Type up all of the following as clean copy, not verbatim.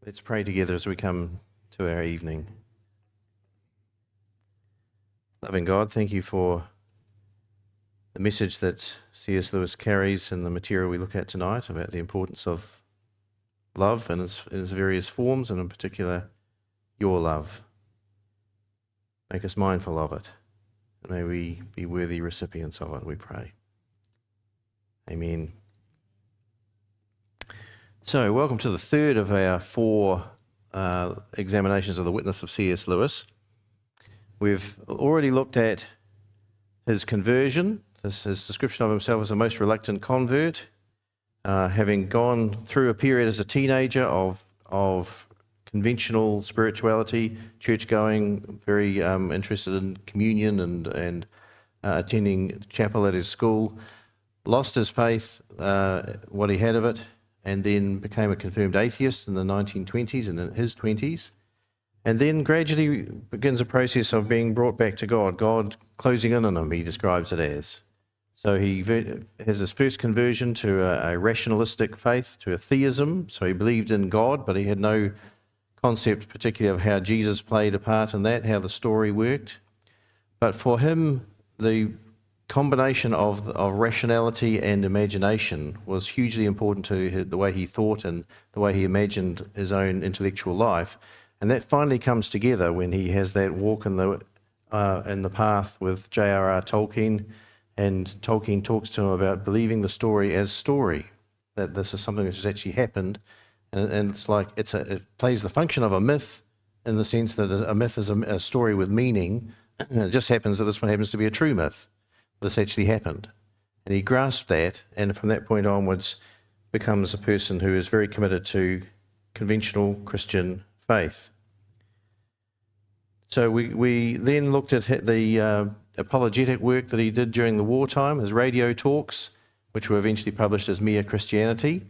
Let's pray together as we come to our evening. Loving God, thank you for the message that C.S. Lewis carries in the material we look at tonight about the importance of love and its various forms, and in particular, your love. Make us mindful of it. And may we be worthy recipients of it, we pray. Amen. So, welcome to the third of our four examinations of the witness of C.S. Lewis. We've already looked at his conversion, his description of himself as a most reluctant convert, having gone through a period as a teenager of conventional spirituality, church-going, very interested in communion and attending chapel at his school, lost his faith, what he had of it, and then became a confirmed atheist in the 1920s and in his 20s, and then gradually begins a process of being brought back to God, God closing in on him, he describes it as. So he has his first conversion to a rationalistic faith, to a theism, so he believed in God, but he had no concept particularly of how Jesus played a part in that, how the story worked. But for him, the combination of rationality and imagination was hugely important to the way he thought and the way he imagined his own intellectual life. And that finally comes together when he has that walk in the path with J.R.R. Tolkien, and Tolkien talks to him about believing the story as story, that this is something that has actually happened, and it's like it plays the function of a myth in the sense that a myth is a story with meaning, and it just happens that this one happens to be a true myth. This actually happened. And he grasped that, and from that point onwards becomes a person who is very committed to conventional Christian faith. So we then looked at the apologetic work that he did during the wartime, his radio talks, which were eventually published as Mere Christianity.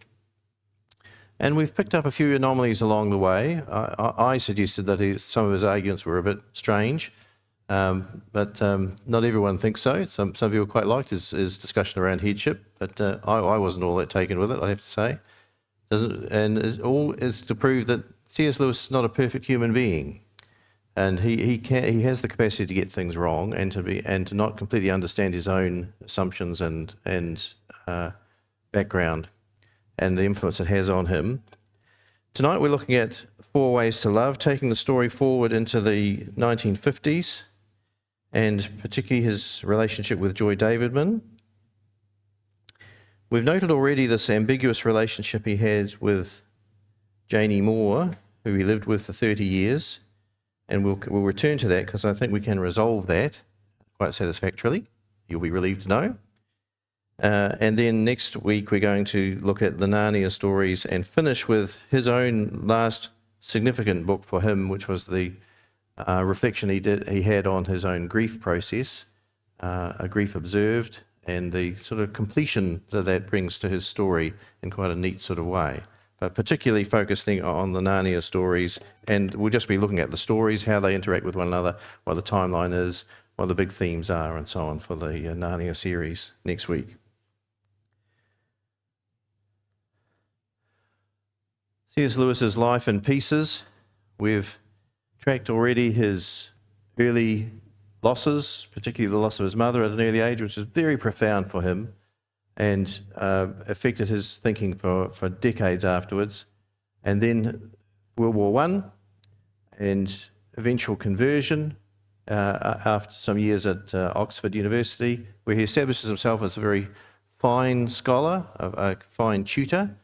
And we've picked up a few anomalies along the way. I suggested that some of his arguments were a bit strange, but not everyone thinks so. Some people quite liked his discussion around headship, but I wasn't all that taken with it, I have to say. It's to prove that C.S. Lewis is not a perfect human being, and he has the capacity to get things wrong and to not completely understand his own assumptions and background and the influence it has on him. Tonight we're looking at 4 ways to love, taking the story forward into the 1950s, and particularly his relationship with Joy Davidman. We've noted already this ambiguous relationship he has with Janie Moore, who he lived with for 30 years, and we'll return to that because I think we can resolve that quite satisfactorily. You'll be relieved to know. And then next week we're going to look at the Narnia stories and finish with his own last significant book for him, which was the reflection he had on his own grief process, a grief observed, and the sort of completion that brings to his story in quite a neat sort of way. But particularly focusing on the Narnia stories, and we'll just be looking at the stories, how they interact with one another, what the timeline is, what the big themes are, and so on for the Narnia series next week. C.S. Lewis's life in pieces. We've tracked already his early losses, particularly the loss of his mother at an early age, which was very profound for him and affected his thinking for decades afterwards. And then World War I and eventual conversion after some years at Oxford University, where he establishes himself as a very fine scholar, a fine tutor,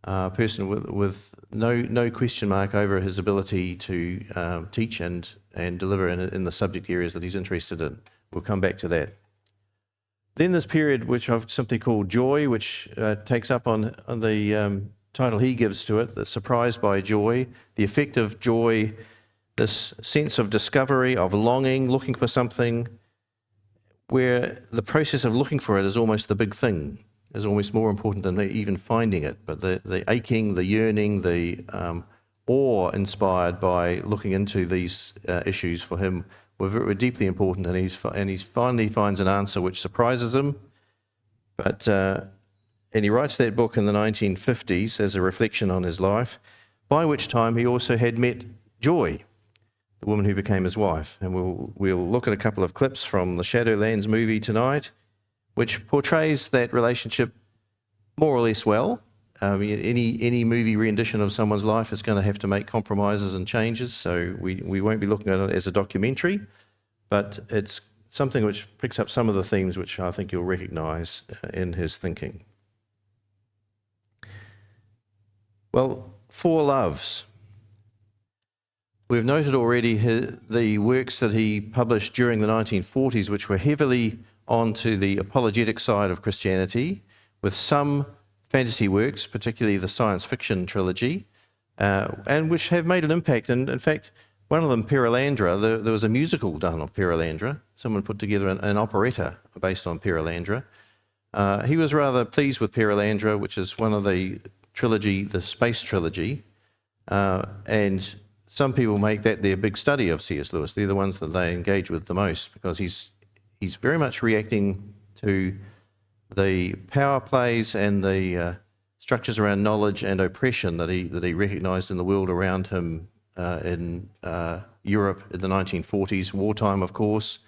a person with no question mark over his ability to teach and deliver in the subject areas that he's interested in. We'll come back to that. Then this period, which I've simply called Joy, which takes up on the title he gives to it, the Surprised by Joy, the effect of joy, this sense of discovery, of longing, looking for something, where the process of looking for it is almost the big thing, is almost more important than even finding it. But the aching, the yearning, the awe inspired by looking into these issues for him were deeply important, and he finally finds an answer which surprises him. But and he writes that book in the 1950s as a reflection on his life. by which time he also had met Joy, the woman who became his wife. And we'll look at a couple of clips from the Shadowlands movie tonight, which portrays that relationship more or less well. Any movie rendition of someone's life is going to have to make compromises and changes, so we won't be looking at it as a documentary, but it's something which picks up some of the themes which I think you'll recognise in his thinking. Well, Four Loves. We've noted already the works that he published during the 1940s, which were heavily onto the apologetic side of Christianity, with some fantasy works, particularly the science fiction trilogy, and which have made an impact. And in fact, one of them, Perelandra, there was a musical done of Perelandra. Someone put together an operetta based on Perelandra. He was rather pleased with Perelandra, which is one of the trilogy, the space trilogy, and some people make that their big study of C.S. Lewis. They're the ones that they engage with the most, because he's very much reacting to the power plays and the structures around knowledge and oppression that he recognised in the world around him in Europe in the 1940s, wartime, of course,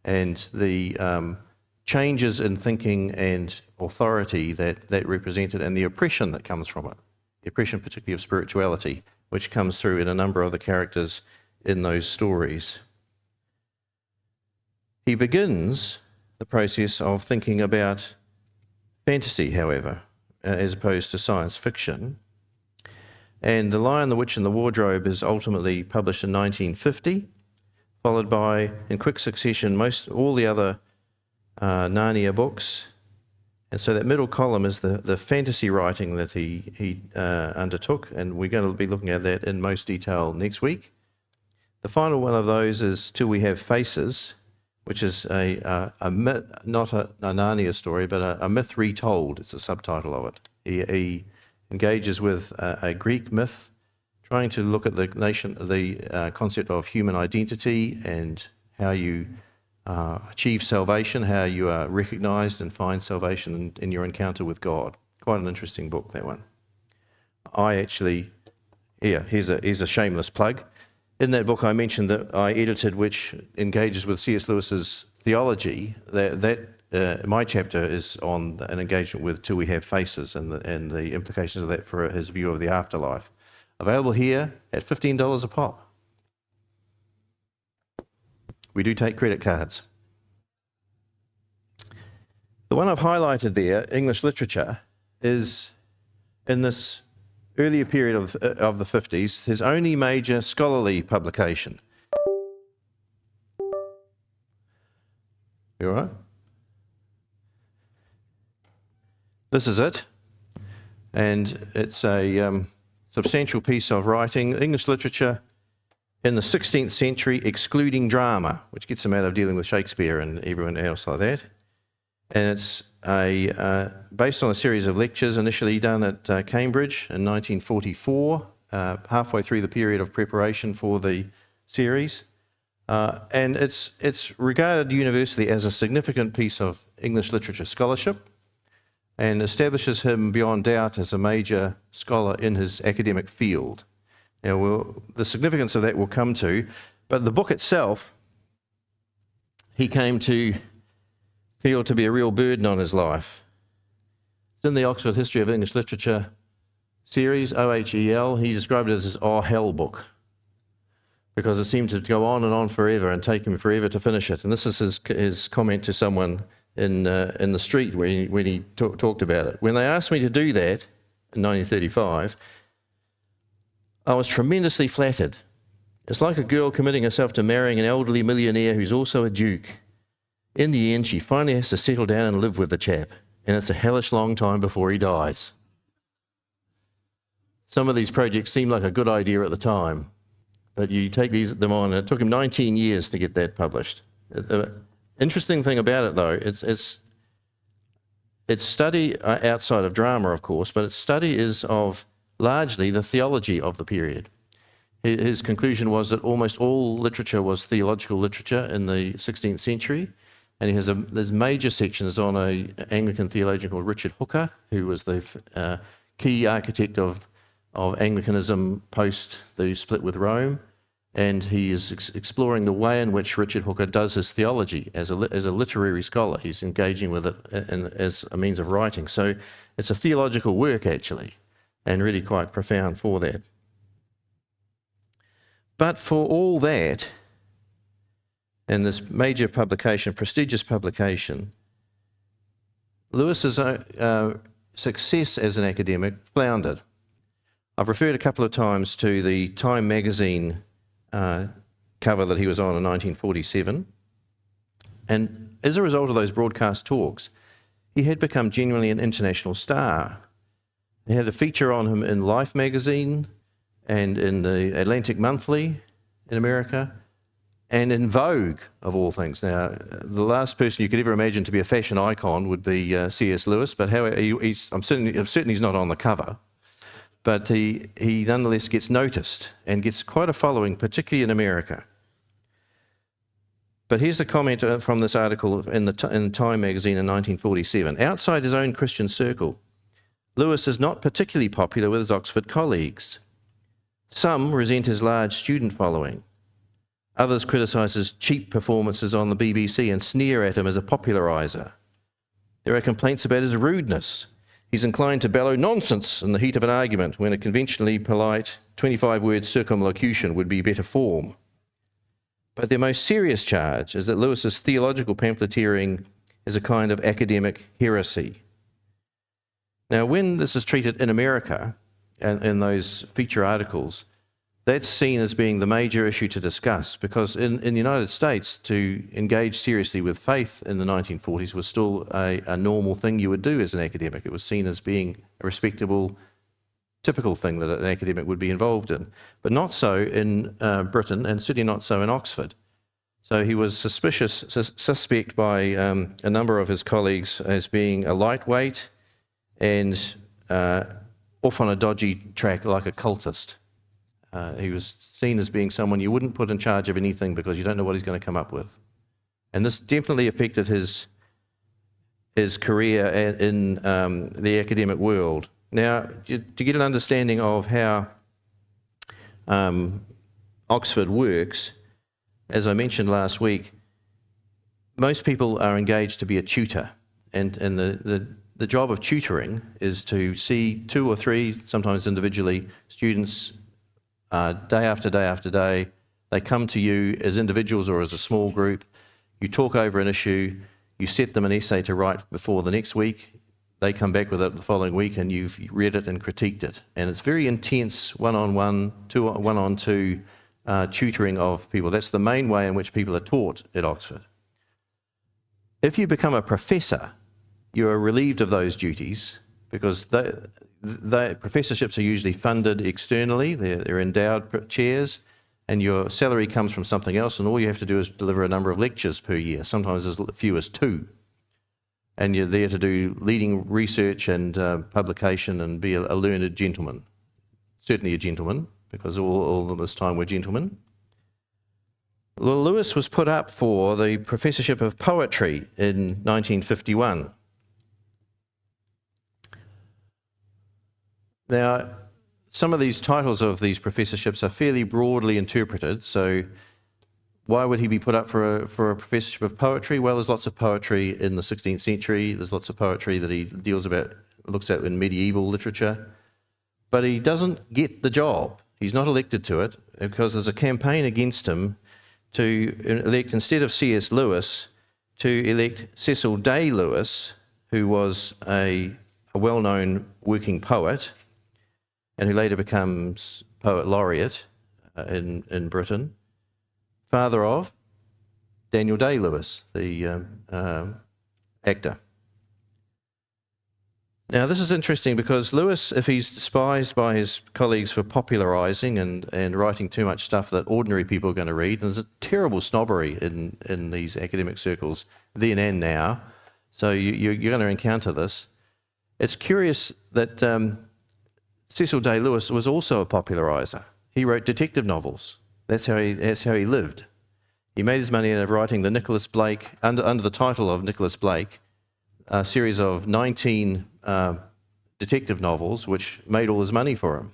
and the changes in thinking and authority that represented, and the oppression that comes from it, the oppression particularly of spirituality, which comes through in a number of the characters in those stories. He begins the process of thinking about fantasy, however, as opposed to science fiction. And The Lion, the Witch and the Wardrobe is ultimately published in 1950, followed by, in quick succession, all the other Narnia books. And so that middle column is the fantasy writing that he undertook, and we're going to be looking at that in most detail next week. The final one of those is Till We Have Faces, which is a myth, not a Narnia story, but a myth retold. It's a subtitle of it. He engages with a Greek myth, trying to look at the concept of human identity and how you achieve salvation, how you are recognised and find salvation in your encounter with God. Quite an interesting book, that one. Here's a shameless plug. In that book I mentioned that I edited, which engages with C.S. Lewis's theology, my chapter is on an engagement with Till We Have Faces and the implications of that for his view of the afterlife. Available here at $15 a pop. We do take credit cards. The one I've highlighted there, English literature, is in this earlier period of the 50s, his only major scholarly publication. You all right? This is it, and it's a substantial piece of writing, English literature in the 16th century, excluding drama, which gets him out of dealing with Shakespeare and everyone else like that. And it's based on a series of lectures initially done at Cambridge in 1944, halfway through the period of preparation for the series. And it's regarded universally as a significant piece of English literature scholarship, and establishes him beyond doubt as a major scholar in his academic field. Now, the significance of that we'll come to, but the book itself, he came to feel to be a real burden on his life. It's in the Oxford History of English Literature series, OHEL. He described it as his "Oh Hell" book, because it seemed to go on and on forever and take him forever to finish it. And this is his comment to someone in the street when he talked about it. When they asked me to do that in 1935, I was tremendously flattered. It's like a girl committing herself to marrying an elderly millionaire who's also a duke. In the end, she finally has to settle down and live with the chap, and it's a hellish long time before he dies. Some of these projects seem like a good idea at the time, but you take them on, and it took him 19 years to get that published. Interesting thing about it, though, it's study outside of drama, of course, but its study is of largely the theology of the period. His conclusion was that almost all literature was theological literature in the 16th century, and there's major sections on an Anglican theologian called Richard Hooker, who was the key architect of of Anglicanism post the split with Rome, and he is exploring the way in which Richard Hooker does his theology as a literary scholar. He's engaging with it as a means of writing. So it's a theological work, actually, and really quite profound for that. But for all that, in this major publication, prestigious publication, Lewis's success as an academic floundered. I've referred a couple of times to the Time magazine cover that he was on in 1947. And as a result of those broadcast talks, he had become genuinely an international star. They had a feature on him in Life magazine and in the Atlantic Monthly in America and in Vogue, of all things. Now, the last person you could ever imagine to be a fashion icon would be C.S. Lewis, but I'm certain he's not on the cover. But he nonetheless gets noticed and gets quite a following, particularly in America. But here's the comment from this article in Time magazine in 1947. Outside his own Christian circle, Lewis is not particularly popular with his Oxford colleagues. Some resent his large student following. Others criticise his cheap performances on the BBC and sneer at him as a populariser. There are complaints about his rudeness. He's inclined to bellow nonsense in the heat of an argument when a conventionally polite 25-word circumlocution would be better form. But their most serious charge is that Lewis's theological pamphleteering is a kind of academic heresy. Now, when this is treated in America, and in those feature articles, that's seen as being the major issue to discuss, because in the United States, to engage seriously with faith in the 1940s was still a normal thing you would do as an academic. It was seen as being a respectable, typical thing that an academic would be involved in, but not so in Britain, and certainly not so in Oxford. So he was suspect by a number of his colleagues as being a lightweight and off on a dodgy track like a cultist. He was seen as being someone you wouldn't put in charge of anything because you don't know what he's going to come up with. And this definitely affected his career in the academic world. Now, to get an understanding of how Oxford works, as I mentioned last week, most people are engaged to be a tutor, and the job of tutoring is to see 2 or 3, sometimes individually, students day after day after day. They come to you as individuals or as a small group. You talk over an issue. You set them an essay to write before the next week. They come back with it the following week, and you've read it and critiqued it. And it's very intense one-on-one, one-on-two tutoring of people. That's the main way in which people are taught at Oxford. If you become a professor, you are relieved of those duties because professorships are usually funded externally. They're endowed chairs, and your salary comes from something else, and all you have to do is deliver a number of lectures per year, sometimes as few as 2. And you're there to do leading research and publication and be a learned gentleman. Certainly a gentleman, because all of this time we're gentlemen. Well, Lewis was put up for the professorship of poetry in 1951. Now, some of these titles of these professorships are fairly broadly interpreted, so why would he be put up for a professorship of poetry? Well, there's lots of poetry in the 16th century. There's lots of poetry that he looks at in medieval literature. But he doesn't get the job. He's not elected to it because there's a campaign against him to elect, instead of C.S. Lewis, to elect Cecil Day Lewis, who was a well-known working poet and who later becomes poet laureate in Britain. Father of Daniel Day-Lewis, the actor. Now, this is interesting because Lewis, if he's despised by his colleagues for popularising and writing too much stuff that ordinary people are going to read, and there's a terrible snobbery in these academic circles then and now, so you're going to encounter this. It's curious that Cecil Day-Lewis was also a populariser. He wrote detective novels. That's how he lived. He made his money out of writing the Nicholas Blake, under the title of Nicholas Blake, a series of 19 detective novels, which made all his money for him.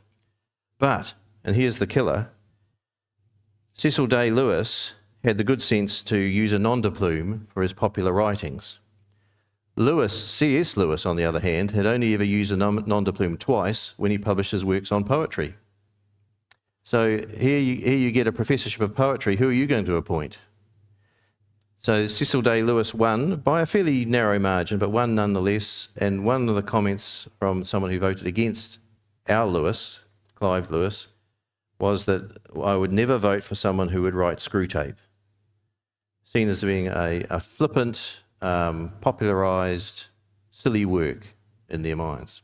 But, and here's the killer, Cecil Day Lewis had the good sense to use a nom de plume for his popular writings. C.S. Lewis, on the other hand, had only ever used a nom de plume twice when he published his works on poetry. So here you get a professorship of poetry. Who are you going to appoint? So Cecil Day Lewis won by a fairly narrow margin, but won nonetheless. And one of the comments from someone who voted against our Lewis, Clive Lewis, was that I would never vote for someone who would write screw tape, seen as being a flippant, popularised, silly work in their minds.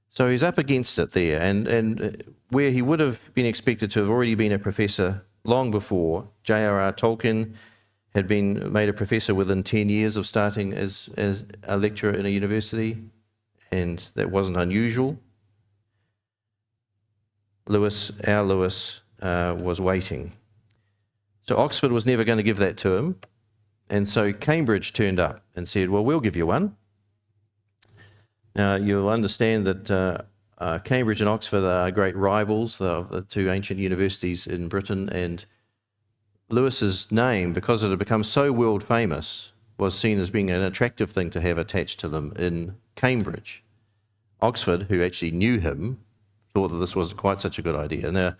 So he's up against it there, and where he would have been expected to have already been a professor long before, J.R.R. Tolkien had been made a professor within 10 years of starting as a lecturer in a university, and that wasn't unusual. Our Lewis was waiting. So Oxford was never going to give that to him, and so Cambridge turned up and said, well, we'll give you one. Now, you'll understand that Cambridge and Oxford are great rivals, the two ancient universities in Britain, and Lewis's name, because it had become so world famous, was seen as being an attractive thing to have attached to them in Cambridge. Oxford, who actually knew him, thought that this wasn't quite such a good idea. Now,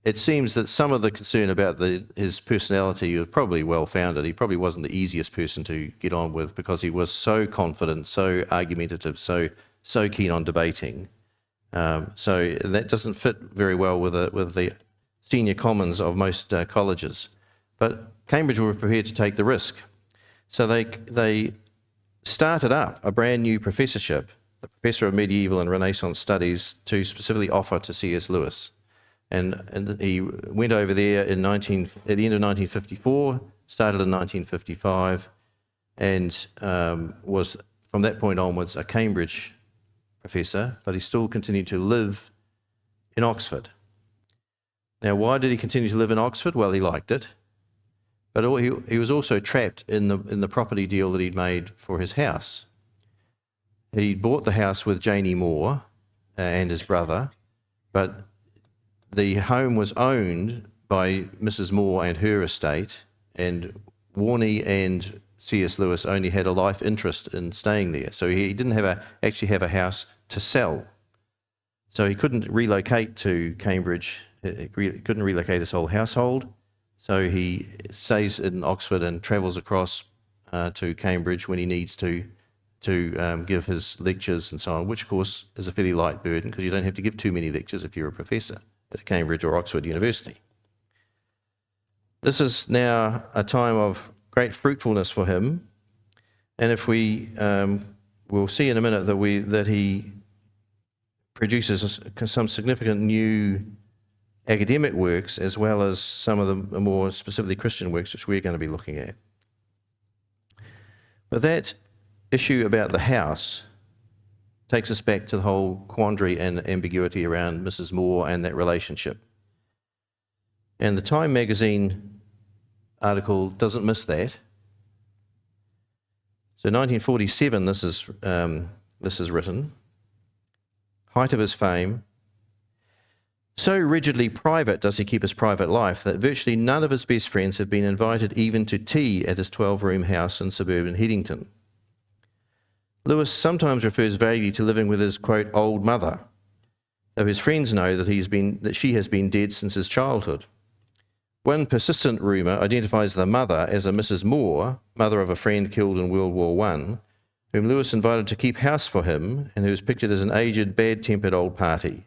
it seems that some of the concern about his personality was probably well-founded. He probably wasn't the easiest person to get on with because he was so confident, so argumentative, so keen on debating. So that doesn't fit very well with the senior commons of most colleges. But Cambridge were prepared to take the risk. So they started up a brand new professorship, the Professor of Medieval and Renaissance Studies, to specifically offer to C.S. Lewis. And he went over there at the end of 1954, started in 1955, and was from that point onwards a Cambridge professor, but he still continued to live in Oxford. Now, why did he continue to live in Oxford? Well, he liked it, but he was also trapped in the property deal that he'd made for his house. He bought the house with Janie Moore and his brother, but the home was owned by Mrs. Moore and her estate, and Warney and C.S. Lewis only had a life interest in staying there. So he didn't actually have a house to sell. So he couldn't relocate to Cambridge. He couldn't relocate his whole household. So he stays in Oxford and travels across to Cambridge when he needs to give his lectures and so on, which of course is a fairly light burden because you don't have to give too many lectures if you're a professor at Cambridge or Oxford University. This is now a time of great fruitfulness for him, and if we'll see in a minute that he produces some significant new academic works as well as some of the more specifically Christian works which we're going to be looking at. But that issue about the house takes us back to the whole quandary and ambiguity around Mrs. Moore and that relationship. And the Time magazine article doesn't miss that. So 1947, this is written, height of his fame. So rigidly private does he keep his private life that virtually none of his best friends have been invited even to tea at his 12-room house in suburban Headington. Lewis sometimes refers vaguely to living with his, quote, old mother, though his friends know that she has been dead since his childhood. One persistent rumour identifies the mother as a Mrs. Moore, mother of a friend killed in World War I, whom Lewis invited to keep house for him and who is pictured as an aged, bad-tempered old party.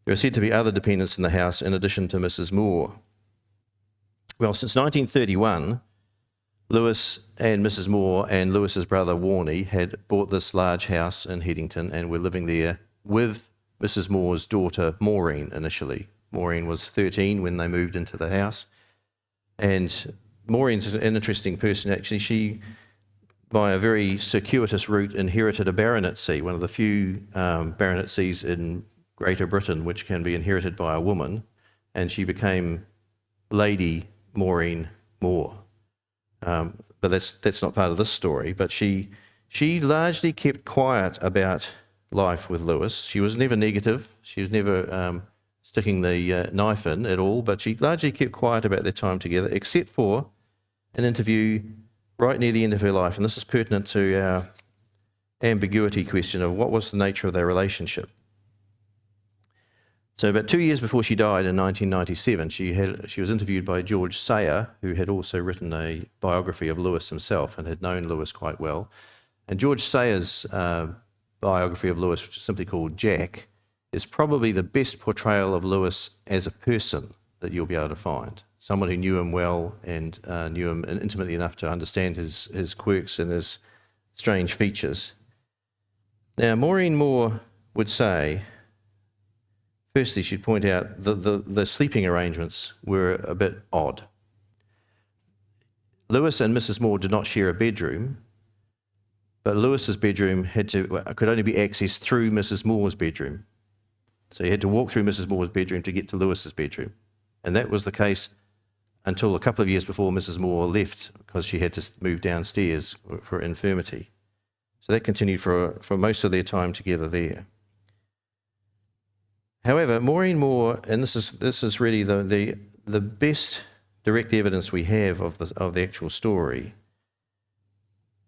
There are said to be other dependents in the house in addition to Mrs. Moore. Well, since 1931, Lewis and Mrs. Moore and Lewis's brother Warney had bought this large house in Headington and were living there with Mrs. Moore's daughter Maureen initially. Maureen was 13 when they moved into the house. And Maureen's an interesting person. Actually, she, by a very circuitous route, inherited a baronetcy, one of the few baronetcies in Greater Britain which can be inherited by a woman. And she became Lady Maureen Moore. But that's not part of this story. But she largely kept quiet about life with Lewis. She was never negative. She was never sticking the knife in at all, but she largely kept quiet about their time together, except for an interview right near the end of her life. And this is pertinent to our ambiguity question of what was the nature of their relationship. So about 2 years before she died in 1997, she was interviewed by George Sayer, who had also written a biography of Lewis himself and had known Lewis quite well. And George Sayer's biography of Lewis, which is simply called Jack, is probably the best portrayal of Lewis as a person that you'll be able to find. Someone who knew him well and knew him intimately enough to understand his quirks and his strange features. Now, Maureen Moore would say, firstly, she'd point out the sleeping arrangements were a bit odd. Lewis and Mrs. Moore did not share a bedroom, but Lewis's bedroom could only be accessed through Mrs. Moore's bedroom. So you had to walk through Mrs. Moore's bedroom to get to Lewis's bedroom. And that was the case until a couple of years before Mrs. Moore left, because she had to move downstairs for infirmity. So that continued for most of their time together there. However, Maureen Moore, and this is really the best direct evidence we have of the actual story,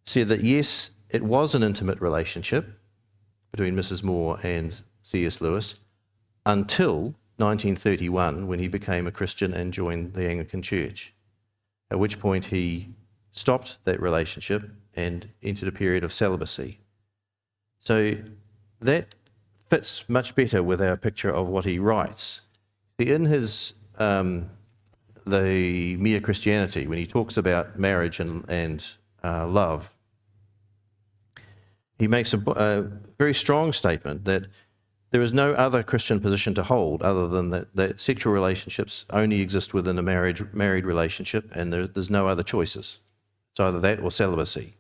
said that yes, it was an intimate relationship between Mrs. Moore and C.S. Lewis until 1931, when he became a Christian and joined the Anglican Church, at which point he stopped that relationship and entered a period of celibacy. So that fits much better with our picture of what he writes. In his The Mere Christianity, when he talks about marriage and love, he makes a very strong statement that there is no other Christian position to hold other than that sexual relationships only exist within a married relationship, and there's no other choices. It's either that or celibacy.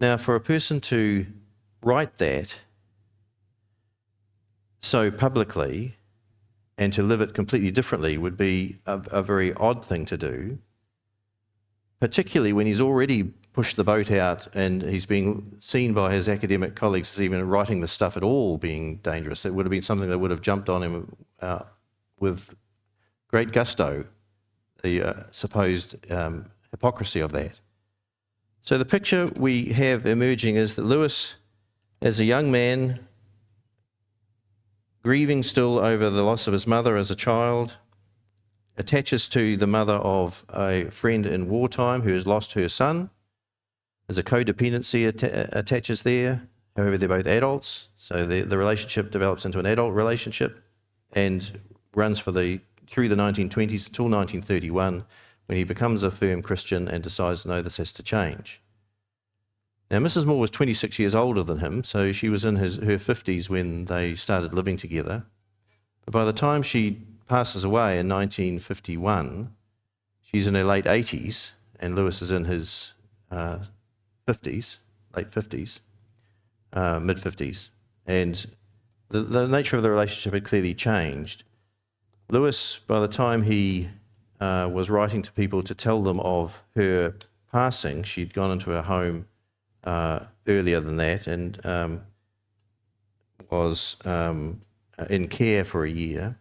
Now, for a person to write that so publicly and to live it completely differently would be a very odd thing to do, particularly when he's already pushed the boat out and he's being seen by his academic colleagues as even writing the stuff at all being dangerous. It would have been something that would have jumped on him with great gusto, the supposed hypocrisy of that. So the picture we have emerging is that Lewis, as a young man, grieving still over the loss of his mother as a child, attaches to the mother of a friend in wartime who has lost her son. There's a codependency attaches there. However, they're both adults, so the relationship develops into an adult relationship and runs through the 1920s until 1931, when he becomes a firm Christian and decides, no, this has to change. Now, Mrs. Moore was 26 years older than him, so she was in her 50s when they started living together. But by the time she passes away in 1951, she's in her late 80s, and Lewis is in his 50s, late 50s, mid-50s. And the nature of the relationship had clearly changed. Lewis, by the time he was writing to people to tell them of her passing, she'd gone into her home earlier than that and was in care for a year,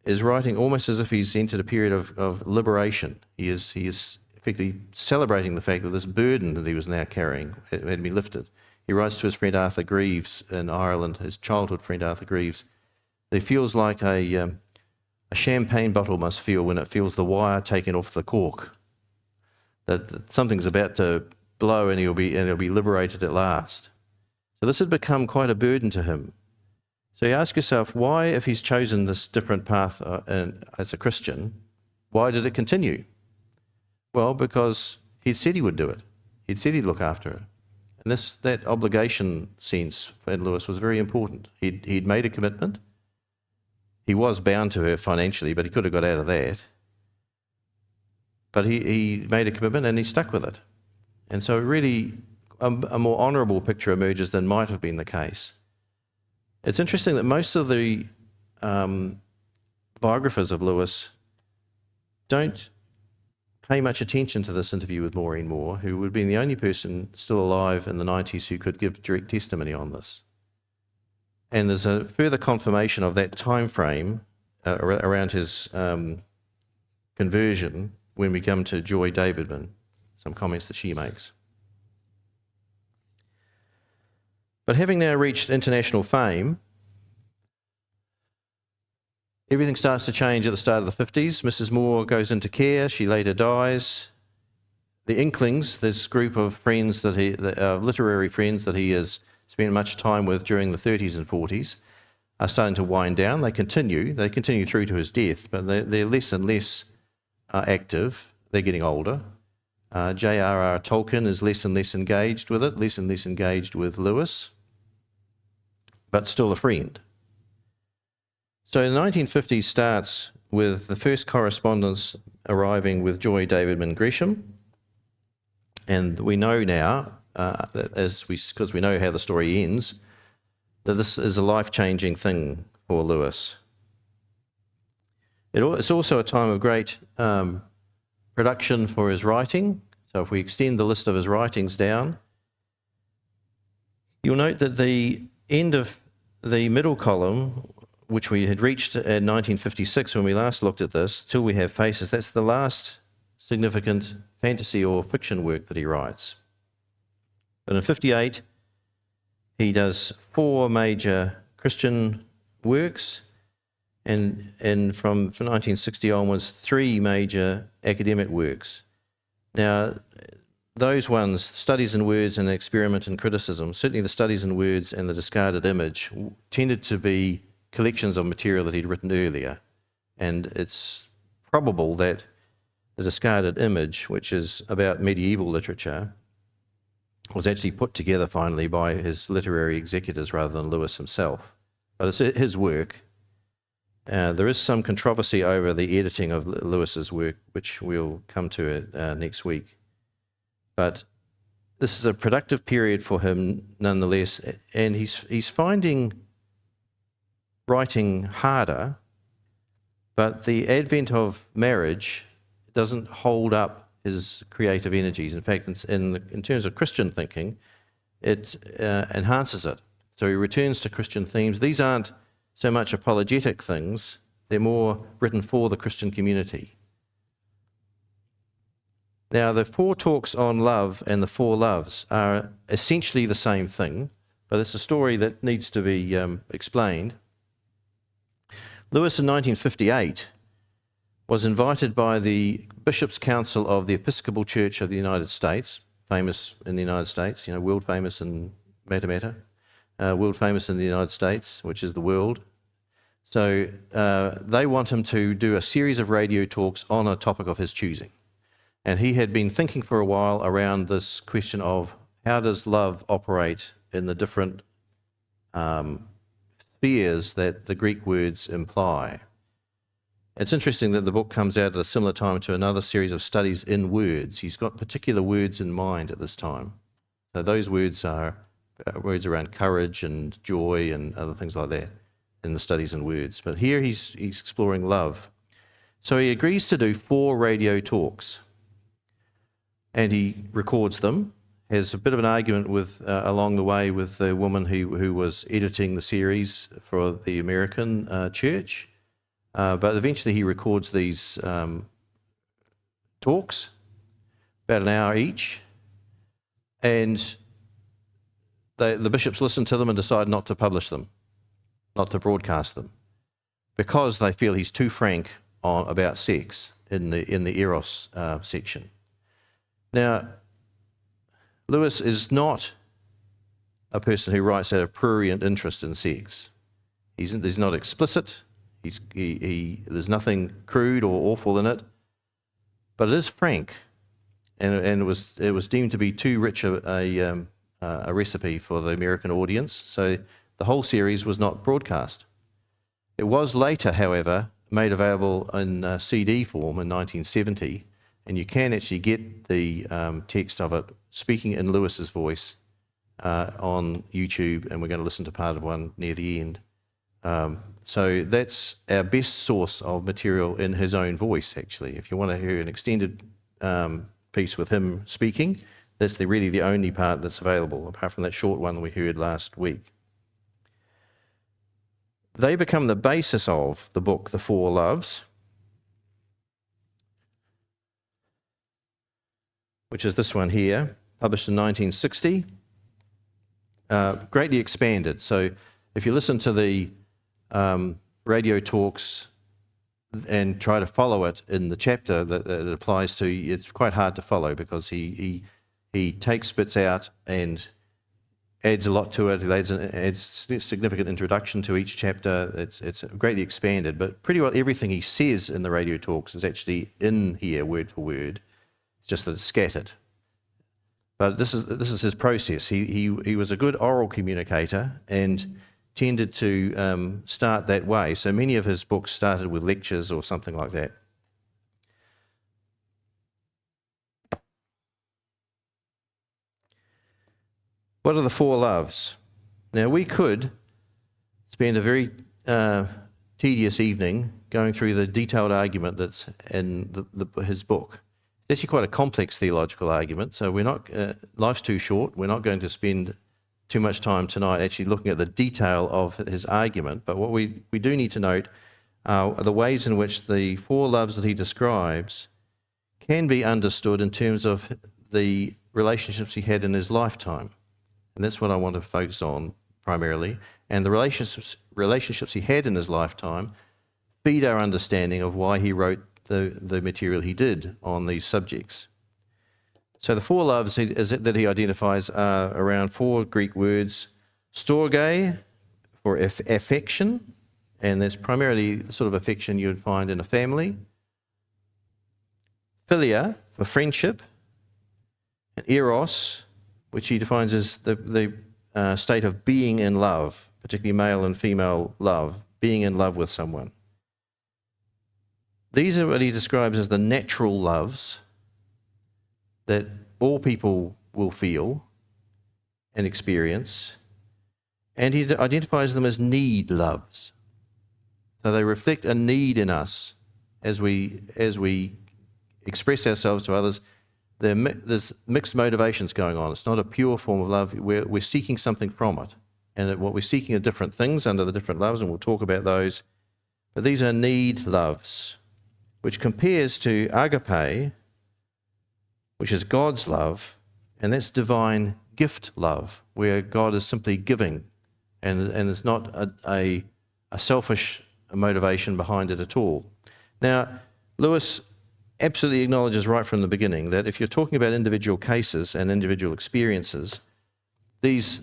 is writing almost as if he's entered a period of liberation. He is effectively celebrating the fact that this burden that he was now carrying had been lifted. He writes to his friend Arthur Greaves in Ireland, his childhood friend Arthur Greaves, that he feels like a champagne bottle must feel when it feels the wire taken off the cork, that something's about to blow and he'll be liberated at last. So this had become quite a burden to him. So you ask yourself, why, if he's chosen this different path as a Christian, why did it continue? Well, because he'd said he would do it. He'd said he'd look after her. And that obligation sense for Lewis was very important. He'd made a commitment. He was bound to her financially, but he could have got out of that. But he made a commitment and he stuck with it. And so really a more honourable picture emerges than might have been the case. It's interesting that most of the biographers of Lewis don't pay much attention to this interview with Maureen Moore, who would have been the only person still alive in the 90s who could give direct testimony on this. And there's a further confirmation of that time frame around his conversion when we come to Joy Davidman, some comments that she makes. But having now reached international fame, everything starts to change at the start of the 50s. Mrs. Moore goes into care. She later dies. The Inklings, this group of friends literary friends that he has spent much time with during the 30s and 40s, are starting to wind down. They continue through to his death, but they're less and less active. They're getting older. J.R.R. Tolkien is less and less engaged with it, less and less engaged with Lewis, but still a friend. So the 1950s starts with the first correspondence arriving with Joy Davidman Gresham, and we know now, because we know how the story ends, that this is a life-changing thing for Lewis. It's also a time of great production for his writing. So if we extend the list of his writings down, you'll note that the end of the middle column, which we had reached in 1956 when we last looked at this, Till We Have Faces, that's the last significant fantasy or fiction work that he writes. But in 58, he does 4 major Christian works, and from 1960 onwards, 3 major academic works. Now, those ones, Studies in Words and Experiment in Criticism, certainly the Studies in Words and the Discarded Image, tended to be collections of material that he'd written earlier. And it's probable that the Discarded Image, which is about medieval literature, was actually put together finally by his literary executors rather than Lewis himself. But it's his work. There is some controversy over the editing of Lewis's work, which we'll come to next week. But this is a productive period for him nonetheless, and he's finding writing harder, but the advent of marriage doesn't hold up his creative energies. In fact, in terms of Christian thinking, it enhances it. So he returns to Christian themes. These aren't so much apologetic things, they're more written for the Christian community. Now, the 4 talks on love and the 4 loves are essentially the same thing, but it's a story that needs to be explained. Lewis in 1958 was invited by the Bishops' Council of the Episcopal Church of the United States, famous in the United States, world famous in Matamata, world famous in the United States, which is the world. So they want him to do a series of radio talks on a topic of his choosing. And he had been thinking for a while around this question of how does love operate in the different spheres that the Greek words imply. It's interesting that the book comes out at a similar time to another series of studies in words. He's got particular words in mind at this time. So those words are words around courage and joy and other things like that in the studies in words. But here he's exploring love. So he agrees to do 4 radio talks, and he records them. Has a bit of an argument with along the way with the woman who was editing the series for the American church. But eventually he records these talks, about an hour each, and the bishops listen to them and decide not to publish them, not to broadcast them, because they feel he's too frank about sex in the Eros section. Now, Lewis is not a person who writes out of prurient interest in sex. He's not explicit. There's nothing crude or awful in it, but it is frank, and it was deemed to be too rich a recipe for the American audience. So the whole series was not broadcast. It was later, however, made available in CD form in 1970, and you can actually get the text of it speaking in Lewis's voice on YouTube, and we're going to listen to part of one near the end. So that's our best source of material in his own voice, actually. If you want to hear an extended piece with him speaking. That's really the only part that's available, apart from that short one we heard last week. They become the basis of the book, The Four Loves, which is this one here, published in 1960, greatly expanded. So if you listen to the radio talks and try to follow it in the chapter that it applies to, it's quite hard to follow because he takes bits out and adds a lot to it. It adds a significant introduction to each chapter. It's greatly expanded, but pretty well everything he says in the radio talks is actually in here word for word. It's just that it's scattered. But this is his process. He was a good oral communicator and tended to start that way. So many of his books started with lectures or something like that. What are the four loves? Now, we could spend a very tedious evening going through the detailed argument that's in his book. It's actually quite a complex theological argument, so we're not. Life's too short. We're not going to spend too much time tonight actually looking at the detail of his argument. But what we do need to note are the ways in which the four loves that he describes can be understood in terms of the relationships he had in his lifetime. And that's what I want to focus on primarily. And the relationships he had in his lifetime feed our understanding of why he wrote the material he did on these subjects. So the four loves that he identifies are around four Greek words: storge, for affection, and that's primarily the sort of affection you would find in a family; philia, for friendship; and eros, which he defines as the state of being in love, particularly male and female love, being in love with someone. These are what he describes as the natural loves that all people will feel and experience, and he identifies them as need loves. So they reflect a need in us as we express ourselves to others. There's mixed motivations going on. It's not a pure form of love. We're seeking something from it. And what we're seeking are different things under the different loves, and we'll talk about those. But these are need loves, which compares to agape, which is God's love, and that's divine gift love, where God is simply giving, and there's not a selfish motivation behind it at all. Now, Lewis absolutely acknowledges right from the beginning that if you're talking about individual cases and individual experiences, these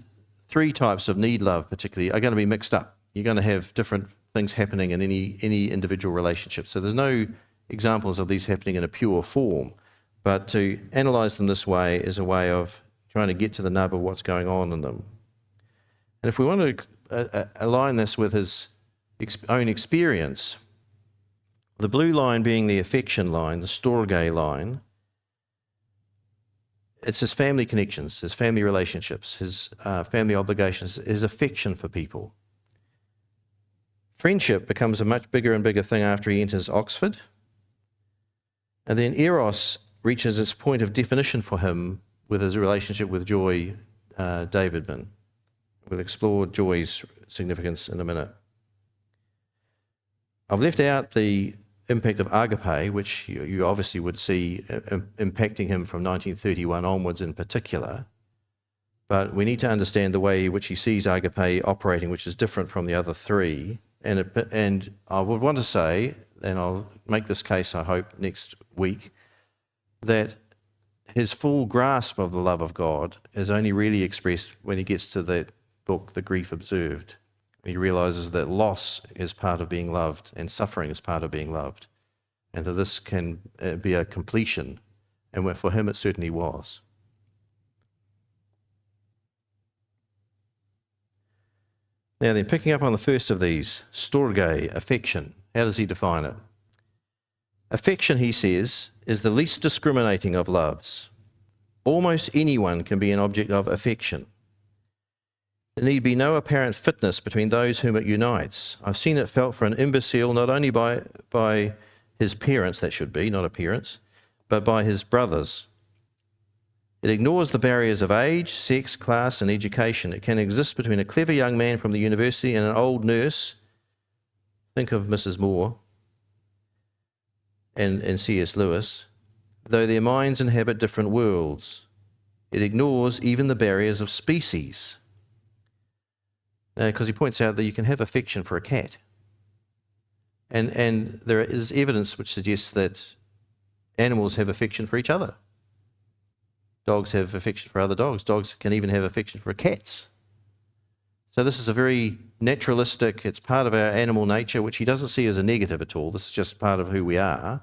three types of need love particularly are going to be mixed up. You're going to have different things happening in any individual relationship. So there's no examples of these happening in a pure form, but to analyse them this way is a way of trying to get to the nub of what's going on in them. And if we want to align this with his own experience, the blue line being the affection line, the storge line, it's his family connections, his family relationships, his family obligations, his affection for people. Friendship becomes a much bigger and bigger thing after he enters Oxford. And then eros reaches its point of definition for him with his relationship with Joy Davidman. We'll explore Joy's significance in a minute. I've left out the impact of agape, which you obviously would see impacting him from 1931 onwards in particular. But we need to understand the way in which he sees agape operating, which is different from the other three. And I would want to say, and I'll make this case, I hope, next week, that his full grasp of the love of God is only really expressed when he gets to that book, The Grief Observed. He realizes that loss is part of being loved and suffering is part of being loved, and that this can be a completion, and for him it certainly was. Now then, picking up on the first of these, storge, affection, how does he define it? Affection, he says, is the least discriminating of loves. Almost anyone can be an object of affection. There need be no apparent fitness between those whom it unites. I've seen it felt for an imbecile not only by his parents, that should be, not appearance, but by his brothers. It ignores the barriers of age, sex, class, and education. It can exist between a clever young man from the university and an old nurse. Think of Mrs. Moore and C.S. Lewis, though their minds inhabit different worlds. It ignores even the barriers of species. Because he points out that you can have affection for a cat. And there is evidence which suggests that animals have affection for each other. Dogs have affection for other dogs. Dogs can even have affection for cats. So this is a very naturalistic, it's part of our animal nature, which he doesn't see as a negative at all. This is just part of who we are.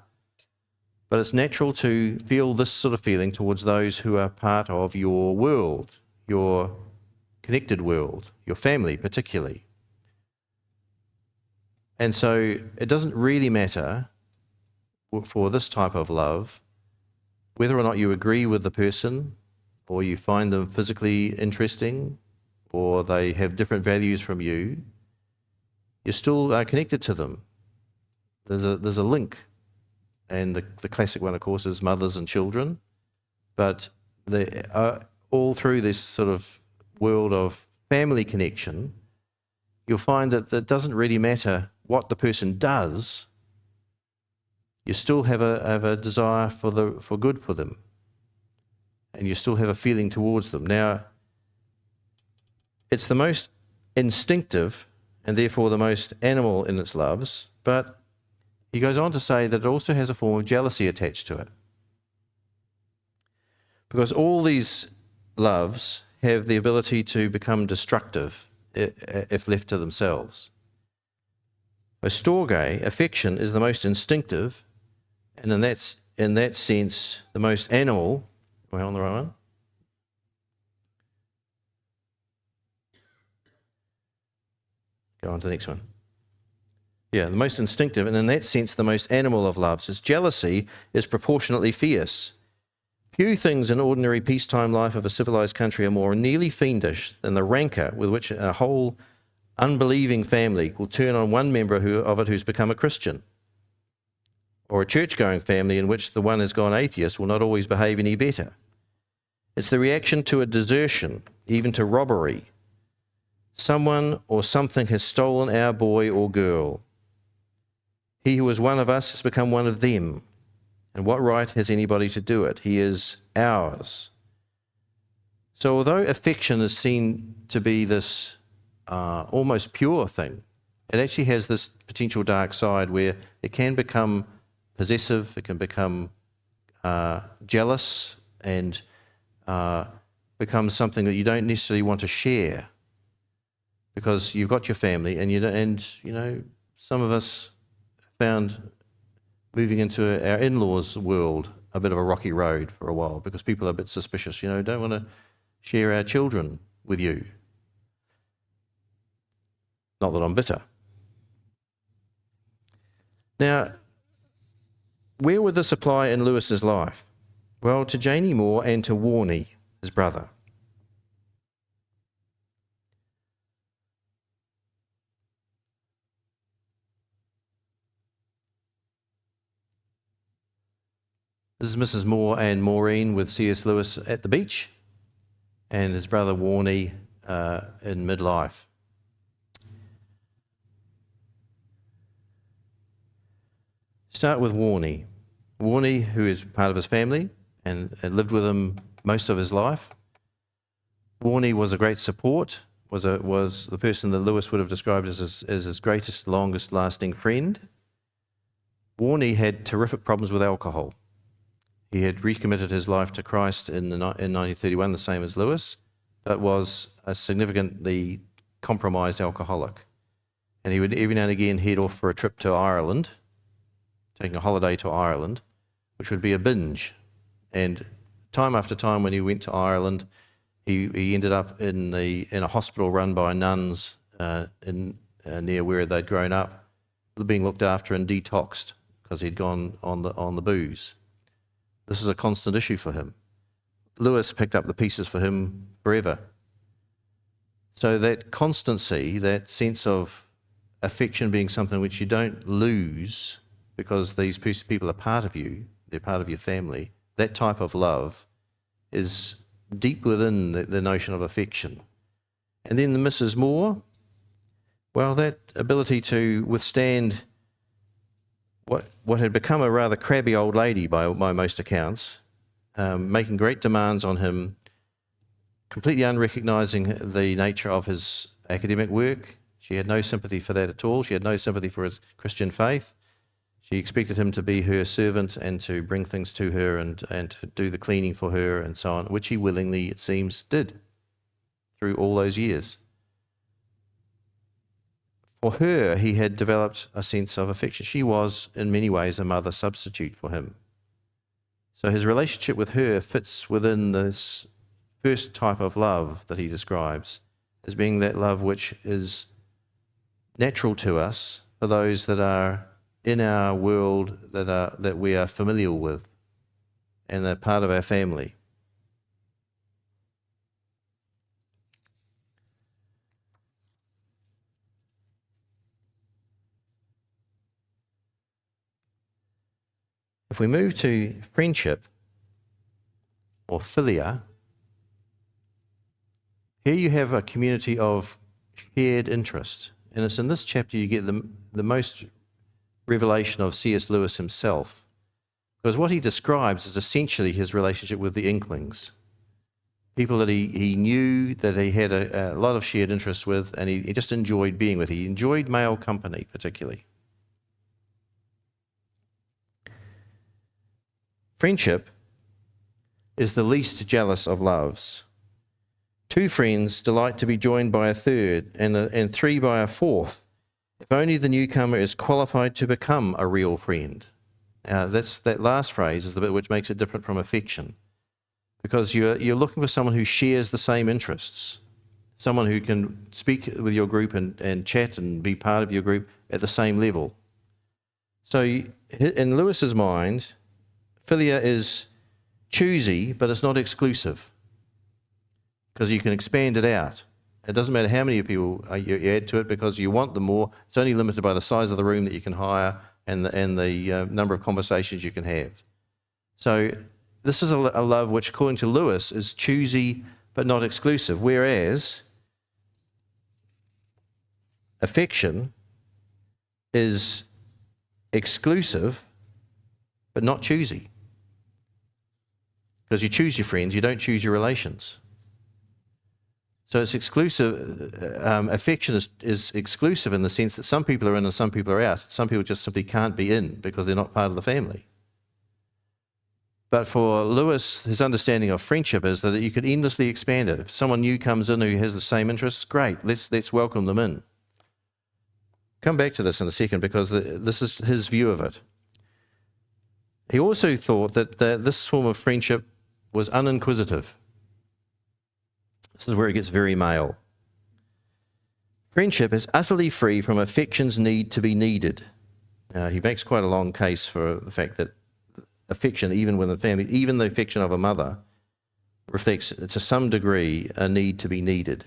But it's natural to feel this sort of feeling towards those who are part of your world, your connected world, your family particularly. And so it doesn't really matter for this type of love whether or not you agree with the person or you find them physically interesting or they have different values from you. You still are connected to them. There's a link. And the classic one, of course, is mothers and children. But all through this sort of world of family connection, you'll find that it doesn't really matter what the person does. You still have a desire for good for them, and you still have a feeling towards them. Now, it's the most instinctive and therefore the most animal in its loves, but he goes on to say that it also has a form of jealousy attached to it. Because all these loves have the ability to become destructive if left to themselves. For Storge, affection is the most instinctive, and in that sense, the most animal. Am I on the right one? Go on to the next one. Yeah, the most instinctive, and in that sense, the most animal of loves. Its jealousy is proportionately fierce. Few things in ordinary peacetime life of a civilized country are more nearly fiendish than the rancour with which a whole unbelieving family will turn on one member of it who's become a Christian, or a church-going family in which the one has gone atheist will not always behave any better. It's the reaction to a desertion, even to robbery. Someone or something has stolen our boy or girl. He who was one of us has become one of them. And what right has anybody to do it? He is ours. So although affection is seen to be this almost pure thing, it actually has this potential dark side where it can become possessive, it can become jealous, and become something that you don't necessarily want to share, because you've got your family, and some of us found moving into our in-laws' world a bit of a rocky road for a while, because people are a bit suspicious. Don't want to share our children with you. Not that I'm bitter. Now, where would this apply in Lewis's life? Well, to Janie Moore and to Warnie, his brother. This is Mrs. Moore and Maureen with C.S. Lewis at the beach, and his brother Warnie in midlife. Start with Warnie. Warnie, who is part of his family and lived with him most of his life. Warnie was a great support, was the person that Lewis would have described as his greatest, longest lasting friend. Warnie had terrific problems with alcohol. He had recommitted his life to Christ in 1931, the same as Lewis, but was a significantly compromised alcoholic. And he would every now and again head off for a trip to Ireland, taking a holiday to Ireland, which would be a binge. And time after time when he went to Ireland, he ended up in a hospital run by nuns near where they'd grown up, being looked after and detoxed because he'd gone on the booze. This is a constant issue for him. Lewis picked up the pieces for him forever. So that constancy, that sense of affection being something which you don't lose because these people are part of you, they're part of your family, that type of love is deep within the notion of affection. And then the Mrs. Moore, well, that ability to withstand what had become a rather crabby old lady by most accounts, making great demands on him, completely unrecognising the nature of his academic work. She had no sympathy for that at all. She had no sympathy for his Christian faith. She expected him to be her servant and to bring things to her and to do the cleaning for her and so on, which he willingly, it seems, did through all those years. For her, he had developed a sense of affection. She was, in many ways, a mother substitute for him. So his relationship with her fits within this first type of love that he describes as being that love which is natural to us for those that are in our world that we are familiar with and they're part of our family. If we move to friendship or philia, here you have a community of shared interest. And it's in this chapter you get the most revelation of C.S. Lewis himself. Because what he describes is essentially his relationship with the Inklings. People that he knew, that he had a lot of shared interest with, and he just enjoyed being with. He enjoyed male company particularly. Friendship is the least jealous of loves. Two friends delight to be joined by a third, and three by a fourth, if only the newcomer is qualified to become a real friend. That last phrase is the bit which makes it different from affection, because you're looking for someone who shares the same interests, someone who can speak with your group and chat and be part of your group at the same level. So in Lewis's mind, philia is choosy, but it's not exclusive, because you can expand it out. It doesn't matter how many people you add to it, because you want them more. It's only limited by the size of the room that you can hire and the number of conversations you can have. So this is a love which, according to Lewis, is choosy but not exclusive, whereas affection is exclusive but not choosy. Because you choose your friends, you don't choose your relations. So it's exclusive. Affection is exclusive in the sense that some people are in and some people are out. Some people just simply can't be in because they're not part of the family. But for Lewis, his understanding of friendship is that you could endlessly expand it. If someone new comes in who has the same interests, great, let's welcome them in. Come back to this in a second, because this is his view of it. He also thought that this form of friendship was uninquisitive. This is where it gets very male. Friendship is utterly free from affection's need to be needed. He makes quite a long case for the fact that affection, even within the family, even the affection of a mother, reflects to some degree a need to be needed.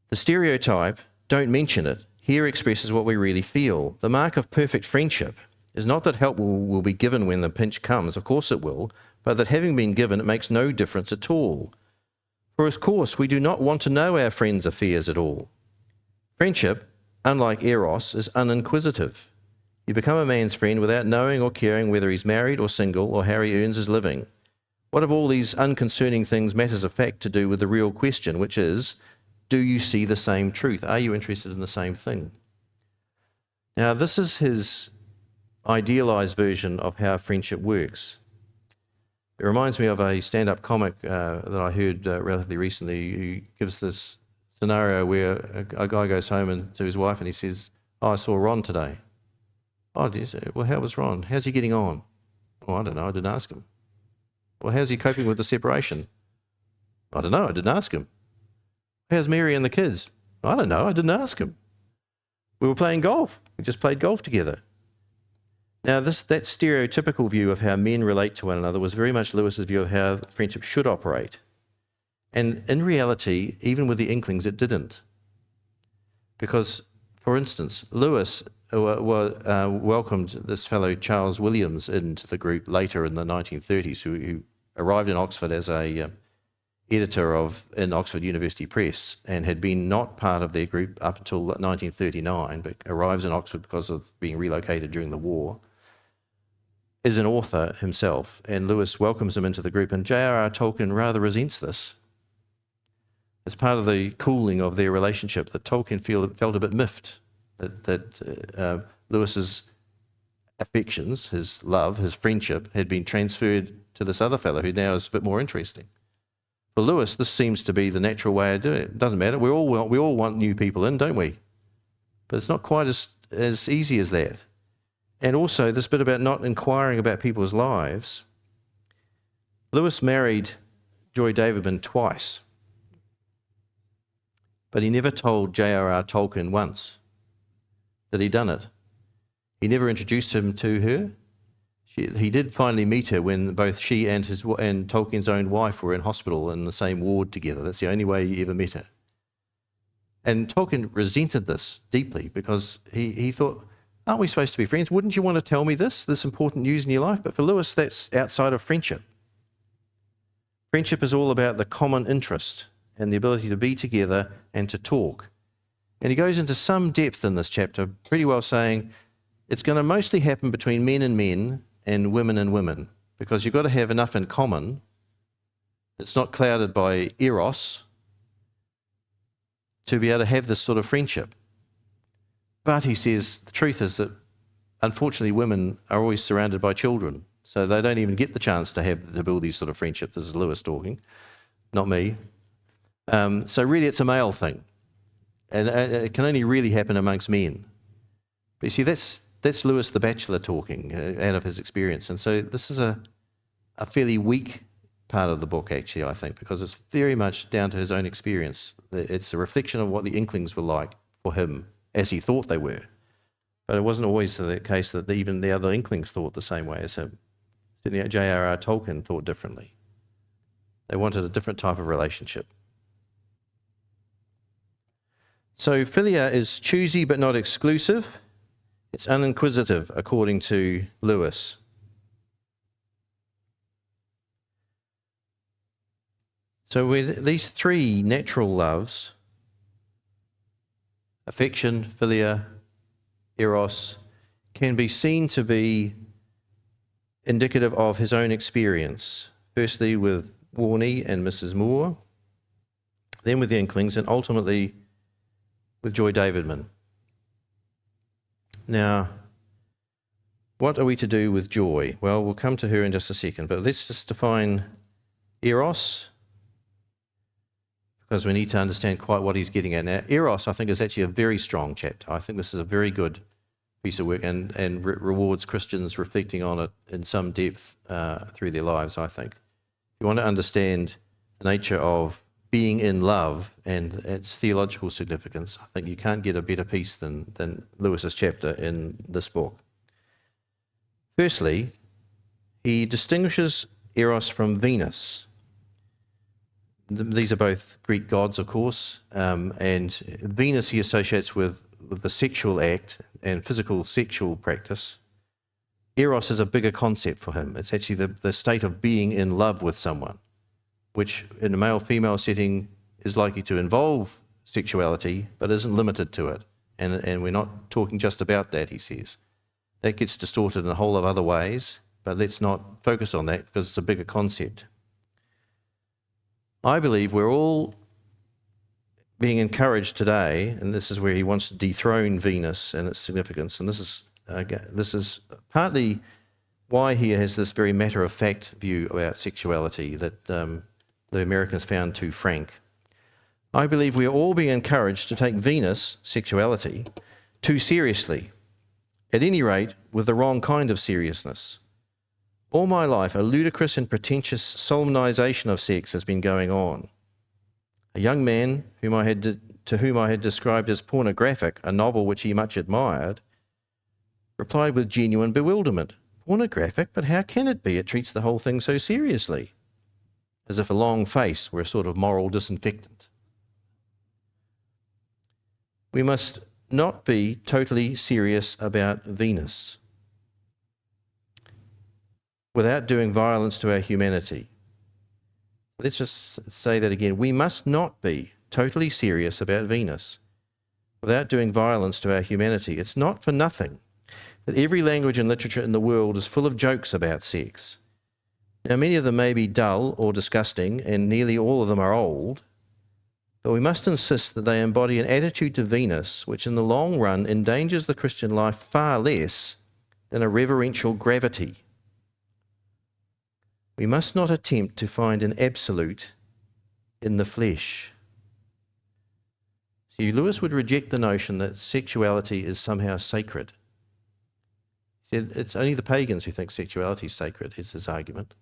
The stereotype, don't mention it, here expresses what we really feel. The mark of perfect friendship is not that help will be given when the pinch comes, of course it will, but that having been given, it makes no difference at all. For of course, we do not want to know our friends' affairs at all. Friendship, unlike eros, is uninquisitive. You become a man's friend without knowing or caring whether he's married or single or how he earns his living. What have all these unconcerning things matters of fact to do with the real question, which is, do you see the same truth? Are you interested in the same thing? Now, this is his idealized version of how friendship works. It reminds me of a stand-up comic that I heard relatively recently, who gives this scenario where a guy goes home to his wife and he says, I saw Ron today. Oh, did you say? Well, how was Ron? How's he getting on? Oh, I don't know, I didn't ask him. Well, how's he coping with the separation? I don't know, I didn't ask him. How's Mary and the kids? I don't know, I didn't ask him. We were playing golf. We just played golf together. Now, that stereotypical view of how men relate to one another was very much Lewis's view of how friendship should operate. And in reality, even with the Inklings, it didn't. Because, for instance, Lewis welcomed this fellow Charles Williams into the group later in the 1930s, who arrived in Oxford as a editor in Oxford University Press and had been not part of their group up until 1939, but arrives in Oxford because of being relocated during the war, is an author himself, and Lewis welcomes him into the group, and J.R.R. Tolkien rather resents this. As part of the cooling of their relationship, that Tolkien felt a bit miffed that Lewis's affections, his love, his friendship, had been transferred to this other fellow who now is a bit more interesting. For Lewis, this seems to be the natural way of doing it. It doesn't matter. We all want new people in, don't we? But it's not quite as easy as that. And also this bit about not inquiring about people's lives. Lewis married Joy Davidman twice, but he never told J.R.R. Tolkien once that he'd done it. He never introduced him to her. He did finally meet her when both she and Tolkien's own wife were in hospital in the same ward together. That's the only way he ever met her. And Tolkien resented this deeply because he thought, aren't we supposed to be friends? Wouldn't you want to tell me this important news in your life? But for Lewis, that's outside of friendship. Friendship is all about the common interest and the ability to be together and to talk. And he goes into some depth in this chapter, pretty well saying it's going to mostly happen between men and women, because you've got to have enough in common that's not clouded by eros to be able to have this sort of friendship. But he says the truth is that unfortunately women are always surrounded by children, so they don't even get the chance to build these sort of friendships. This is Lewis talking, not me. So really it's a male thing, and it can only really happen amongst men. But you see, that's Lewis the Bachelor talking out of his experience. And so this is a fairly weak part of the book, actually, I think, because it's very much down to his own experience. It's a reflection of what the Inklings were like for him, as he thought they were. But it wasn't always the case that even the other Inklings thought the same way as him. Certainly J.R.R. Tolkien thought differently. They wanted a different type of relationship. So philia is choosy but not exclusive. It's uninquisitive, according to Lewis. So with these three natural loves, affection, philia, eros, can be seen to be indicative of his own experience. Firstly with Warnie and Mrs. Moore, then with the Inklings, and ultimately with Joy Davidman. Now, what are we to do with Joy? Well, we'll come to her in just a second, but let's just define eros, because we need to understand quite what he's getting at. Now, eros, I think, is actually a very strong chapter. I think this is a very good piece of work and rewards Christians reflecting on it in some depth through their lives, I think. If you want to understand the nature of being in love and its theological significance, I think you can't get a better piece than Lewis's chapter in this book. Firstly, he distinguishes Eros from Venus. These are both Greek gods, of course, and Venus he associates with the sexual act and physical sexual practice. Eros is a bigger concept for him. It's actually the state of being in love with someone, which in a male-female setting is likely to involve sexuality, but isn't limited to it. And we're not talking just about that, he says. That gets distorted in a whole lot of other ways, but let's not focus on that because it's a bigger concept. I believe we're all being encouraged today, and this is where he wants to dethrone Venus and its significance, and this is partly why he has this very matter-of-fact view about sexuality that the Americans found too frank. I believe we are all being encouraged to take Venus, sexuality, too seriously, at any rate with the wrong kind of seriousness. All my life, a ludicrous and pretentious solemnization of sex has been going on. A young man to whom I had described as pornographic, a novel which he much admired, replied with genuine bewilderment, "Pornographic? But how can it be? It treats the whole thing so seriously," as if a long face were a sort of moral disinfectant. We must not be totally serious about Venus without doing violence to our humanity. Let's just say that again. We must not be totally serious about Venus without doing violence to our humanity. It's not for nothing that every language and literature in the world is full of jokes about sex. Now, many of them may be dull or disgusting, and nearly all of them are old, but we must insist that they embody an attitude to Venus which in the long run endangers the Christian life far less than a reverential gravity. We must not attempt to find an absolute in the flesh. See, Lewis would reject the notion that sexuality is somehow sacred. He said it's only the pagans who think sexuality is sacred, is his argument.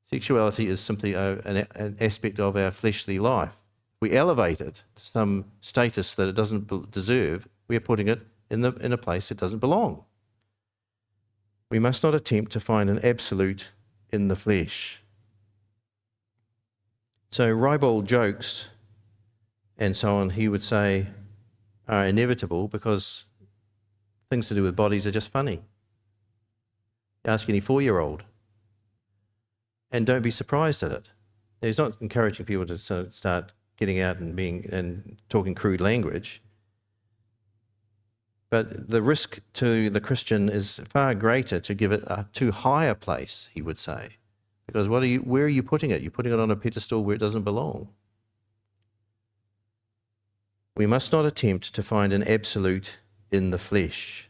Sexuality is simply an aspect of our fleshly life. We elevate it to some status that it doesn't deserve. We are putting it in a place it doesn't belong. We must not attempt to find an absolute in the flesh. So ribald jokes and so on, he would say, are inevitable because things to do with bodies are just funny. Ask any 4-year-old. And don't be surprised at it. He's not encouraging people to start getting out and talking crude language. But the risk to the Christian is far greater to give it a too high a place, he would say. Because where are you putting it? You're putting it on a pedestal where it doesn't belong. We must not attempt to find an absolute in the flesh.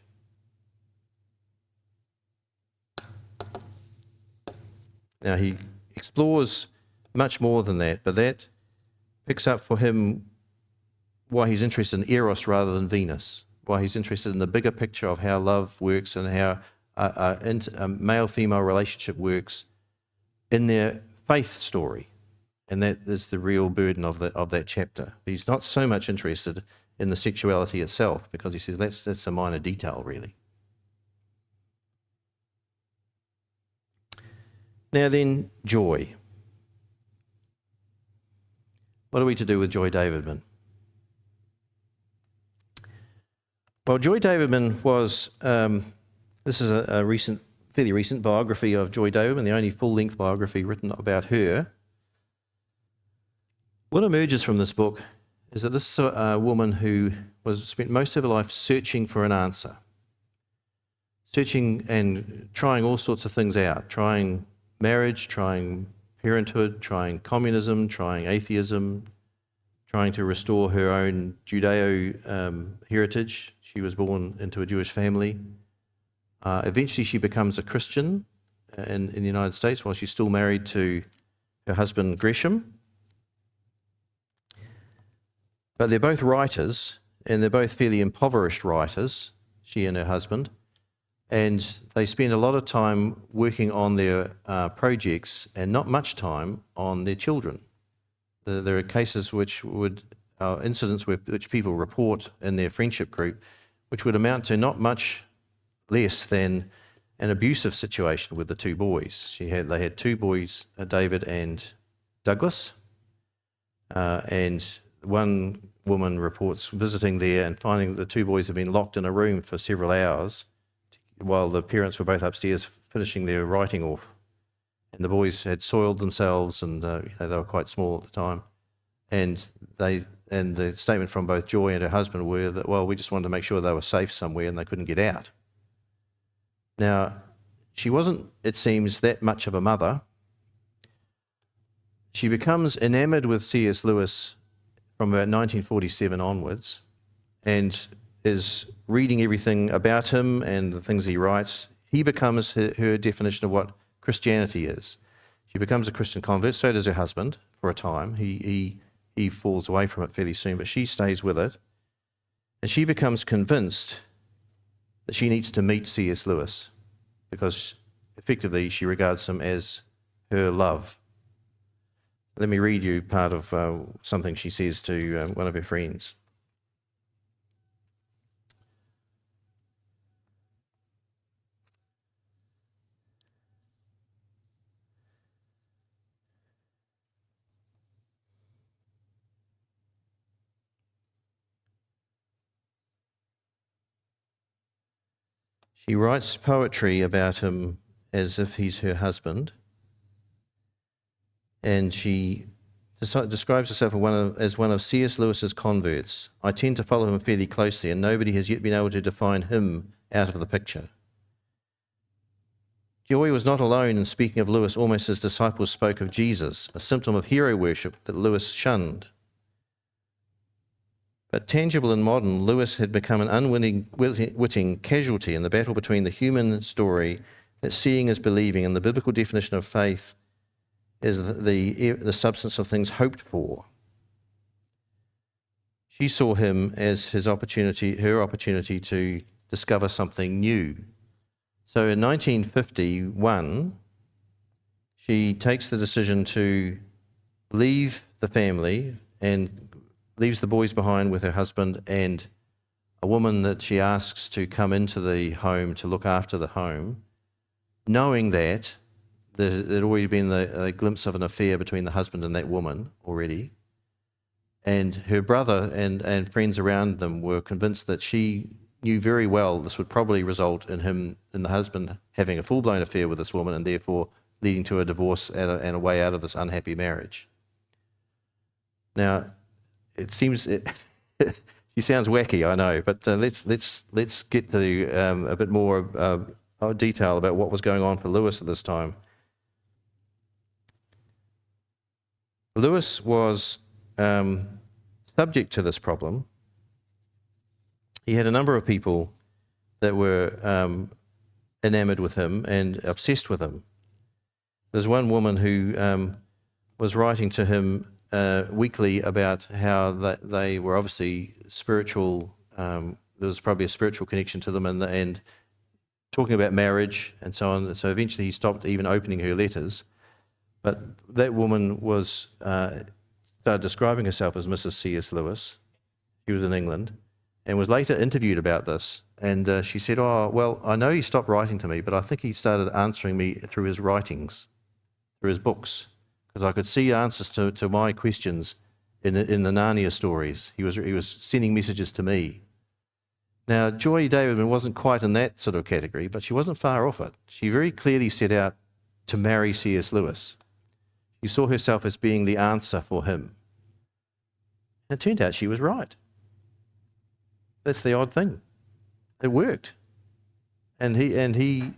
Now, he explores much more than that, but that picks up for him why he's interested in Eros rather than Venus, why he's interested in the bigger picture of how love works and how a male-female relationship works in their faith story. And that is the real burden of that chapter. He's not so much interested in the sexuality itself because he says that's a minor detail, really. Now then, joy. What are we to do with Joy Davidman? Well, Joy Davidman was, this is a fairly recent biography of Joy Davidman, the only full-length biography written about her. What emerges from this book is that this is a woman who spent most of her life searching for an answer, searching and trying all sorts of things out, trying marriage, trying parenthood, trying communism, trying atheism, trying to restore her own Judeo heritage. She was born into a Jewish family. Eventually she becomes a Christian in the United States while she's still married to her husband Gresham. But they're both writers, and they're both fairly impoverished writers, she and her husband, and they spend a lot of time working on their projects and not much time on their children. There are cases incidents which people report in their friendship group, which would amount to not much less than an abusive situation with the two boys. They had two boys, David and Douglas, and one woman reports visiting there and finding that the two boys had been locked in a room for several hours while the parents were both upstairs finishing their writing off. And the boys had soiled themselves, and they were quite small at the time. And the statement from both Joy and her husband were that, well, we just wanted to make sure they were safe somewhere and they couldn't get out. Now, she wasn't, it seems, that much of a mother. She becomes enamoured with C.S. Lewis from about 1947 onwards and is reading everything about him and the things he writes. He becomes her definition of what Christianity is. She becomes a Christian convert, so does her husband for a time. He falls away from it fairly soon, but she stays with it. And she becomes convinced that she needs to meet C.S. Lewis because effectively she regards him as her love. Let me read you part of something she says to one of her friends. She writes poetry about him as if he's her husband, and she describes herself as one of C.S. Lewis's converts. I tend to follow him fairly closely, and nobody has yet been able to define him out of the picture. Joy was not alone in speaking of Lewis almost as disciples spoke of Jesus, a symptom of hero worship that Lewis shunned. But tangible and modern, Lewis had become an unwitting casualty in the battle between the human story that seeing is believing and the biblical definition of faith is the substance of things hoped for. She saw him as her opportunity to discover something new. So in 1951, she takes the decision to leave the family and leaves the boys behind with her husband and a woman that she asks to come into the home to look after the home, knowing that there'd already been a glimpse of an affair between the husband and that woman already. And her brother and friends around them were convinced that she knew very well this would probably result in the husband having a full-blown affair with this woman and therefore leading to a divorce and a way out of this unhappy marriage. Now, it seems she sounds wacky, I know, but let's get to a bit more detail about what was going on for Lewis at this time. Lewis was subject to this problem. He had a number of people that were enamored with him and obsessed with him. There's one woman who was writing to him weekly about how they were obviously spiritual. There was probably a spiritual connection to them, and talking about marriage and so on. So eventually he stopped even opening her letters. But that woman started describing herself as Mrs. C.S. Lewis. She was in England and was later interviewed about this. And she said, oh, well, I know he stopped writing to me, but I think he started answering me through his writings, through his books, because I could see answers to my questions in the Narnia stories. He was sending messages to me. Now, Joy Davidman wasn't quite in that sort of category, but she wasn't far off it. She very clearly set out to marry C.S. Lewis. She saw herself as being the answer for him. And it turned out she was right. That's the odd thing. It worked. And he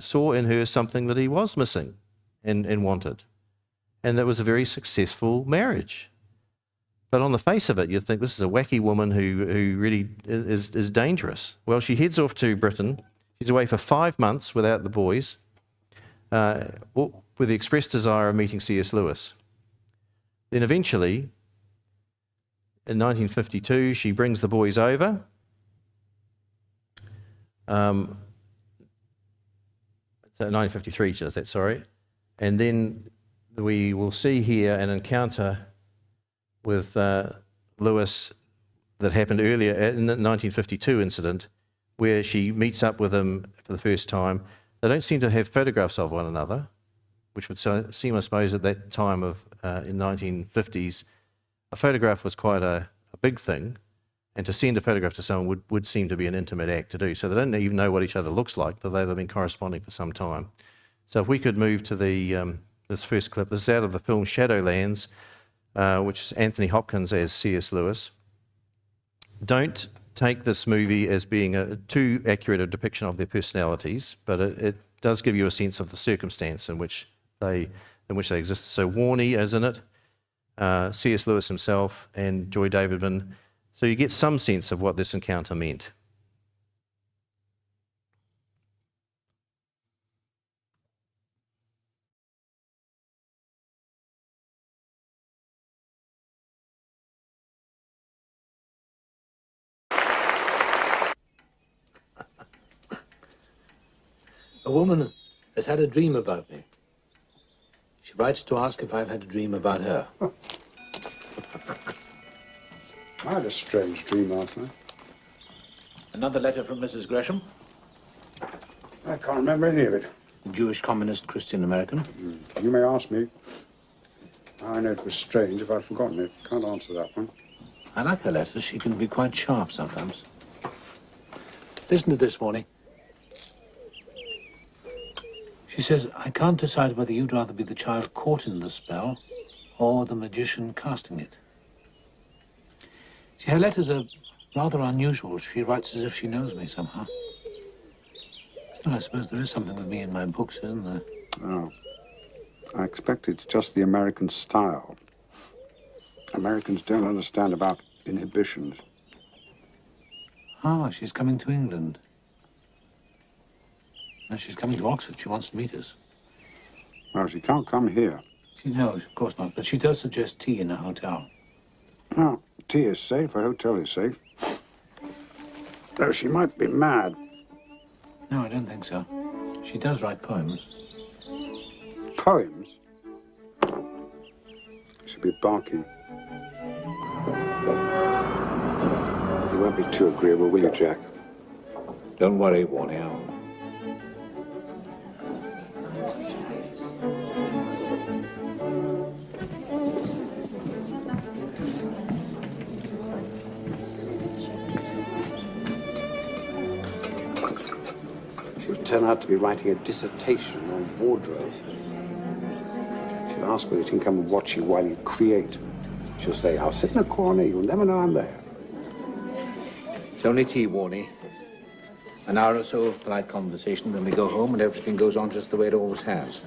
saw in her something that he was missing and wanted. And that was a very successful marriage. But on the face of it, you'd think this is a wacky woman who really is dangerous. Well, she heads off to Britain. She's away for 5 months without the boys, with the express desire of meeting C.S. Lewis. Then eventually, in 1952, she brings the boys over. 1953 she does that, sorry. And then we will see here an encounter with Lewis that happened earlier in the 1952 incident, where she meets up with him for the first time. They don't seem to have photographs of one another, which would seem, I suppose, at that time of in 1950s, a photograph was quite a big thing, and to send a photograph to someone would seem to be an intimate act to do. So they don't even know what each other looks like, though they've been corresponding for some time. So if we could move to this first clip. This is out of the film Shadowlands, which is Anthony Hopkins as C.S. Lewis. Don't take this movie as being too accurate a depiction of their personalities, but it does give you a sense of the circumstance in which they exist. So Warney is in it, C.S. Lewis himself, and Joy Davidman. So you get some sense of what this encounter meant. A woman has had a dream about me. She writes to ask if I've had a dream about her. I had a strange dream last night. Another letter from Mrs. Gresham, I can't remember any of it. a Jewish communist Christian American. You may ask me. I know it was strange if I'd forgotten it. Can't answer that one. I like her letters. She can be quite sharp sometimes. Listen to this, Warnie. She says, I can't decide whether you'd rather be the child caught in the spell or the magician casting it. See, her letters are rather unusual. She writes as if she knows me somehow. Still, I suppose there is something of me in my books, isn't there? Oh, I expect it's just the American style. Americans don't understand about inhibitions. Ah, she's coming to England. No, she's coming to Oxford. She wants to meet us. Well, she can't come here. No, of course not. But she does suggest tea in a hotel. No, tea is safe, a hotel is safe. Though she might be mad. No, I don't think so. She does write poems. Poems? She'll be barking. You won't be too agreeable, will you, Jack? Don't worry, Warnie. I'll... She'll turn out to be writing a dissertation on wardrobe. She'll ask whether she can come and watch you while you create. She'll say, I'll sit in a corner, you'll never know I'm there. It's only tea, Warnie. An hour or so of polite conversation, then we go home and everything goes on just the way it always has.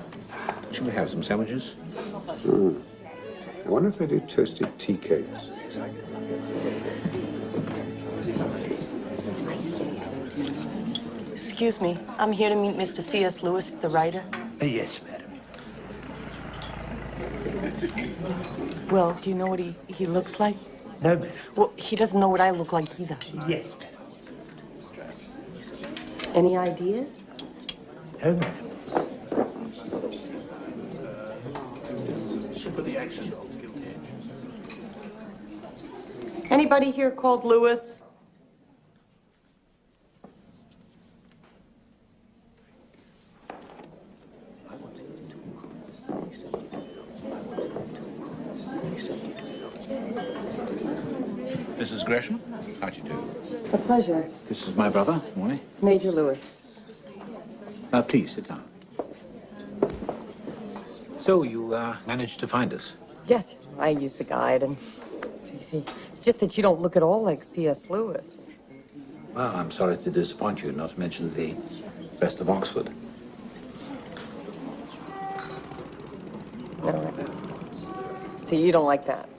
Shall we have some sandwiches? I wonder if they do toasted tea cakes. Excuse me, I'm here to meet Mr. C.S. Lewis, the writer. Yes, madam. Well, do you know what he looks like? No, madam. Well, he doesn't know what I look like either. Yes, madam. Any ideas? No, madam. Anybody here called Lewis? Mrs. Gresham, how do you do? A pleasure. This is my brother, Warnie. Major Lewis. Please, sit down. So, you managed to find us? Yes, I used the guide, and you see, it's just that you don't look at all like C.S. Lewis. Well, I'm sorry to disappoint you, not to mention the rest of Oxford. No. So you don't like that?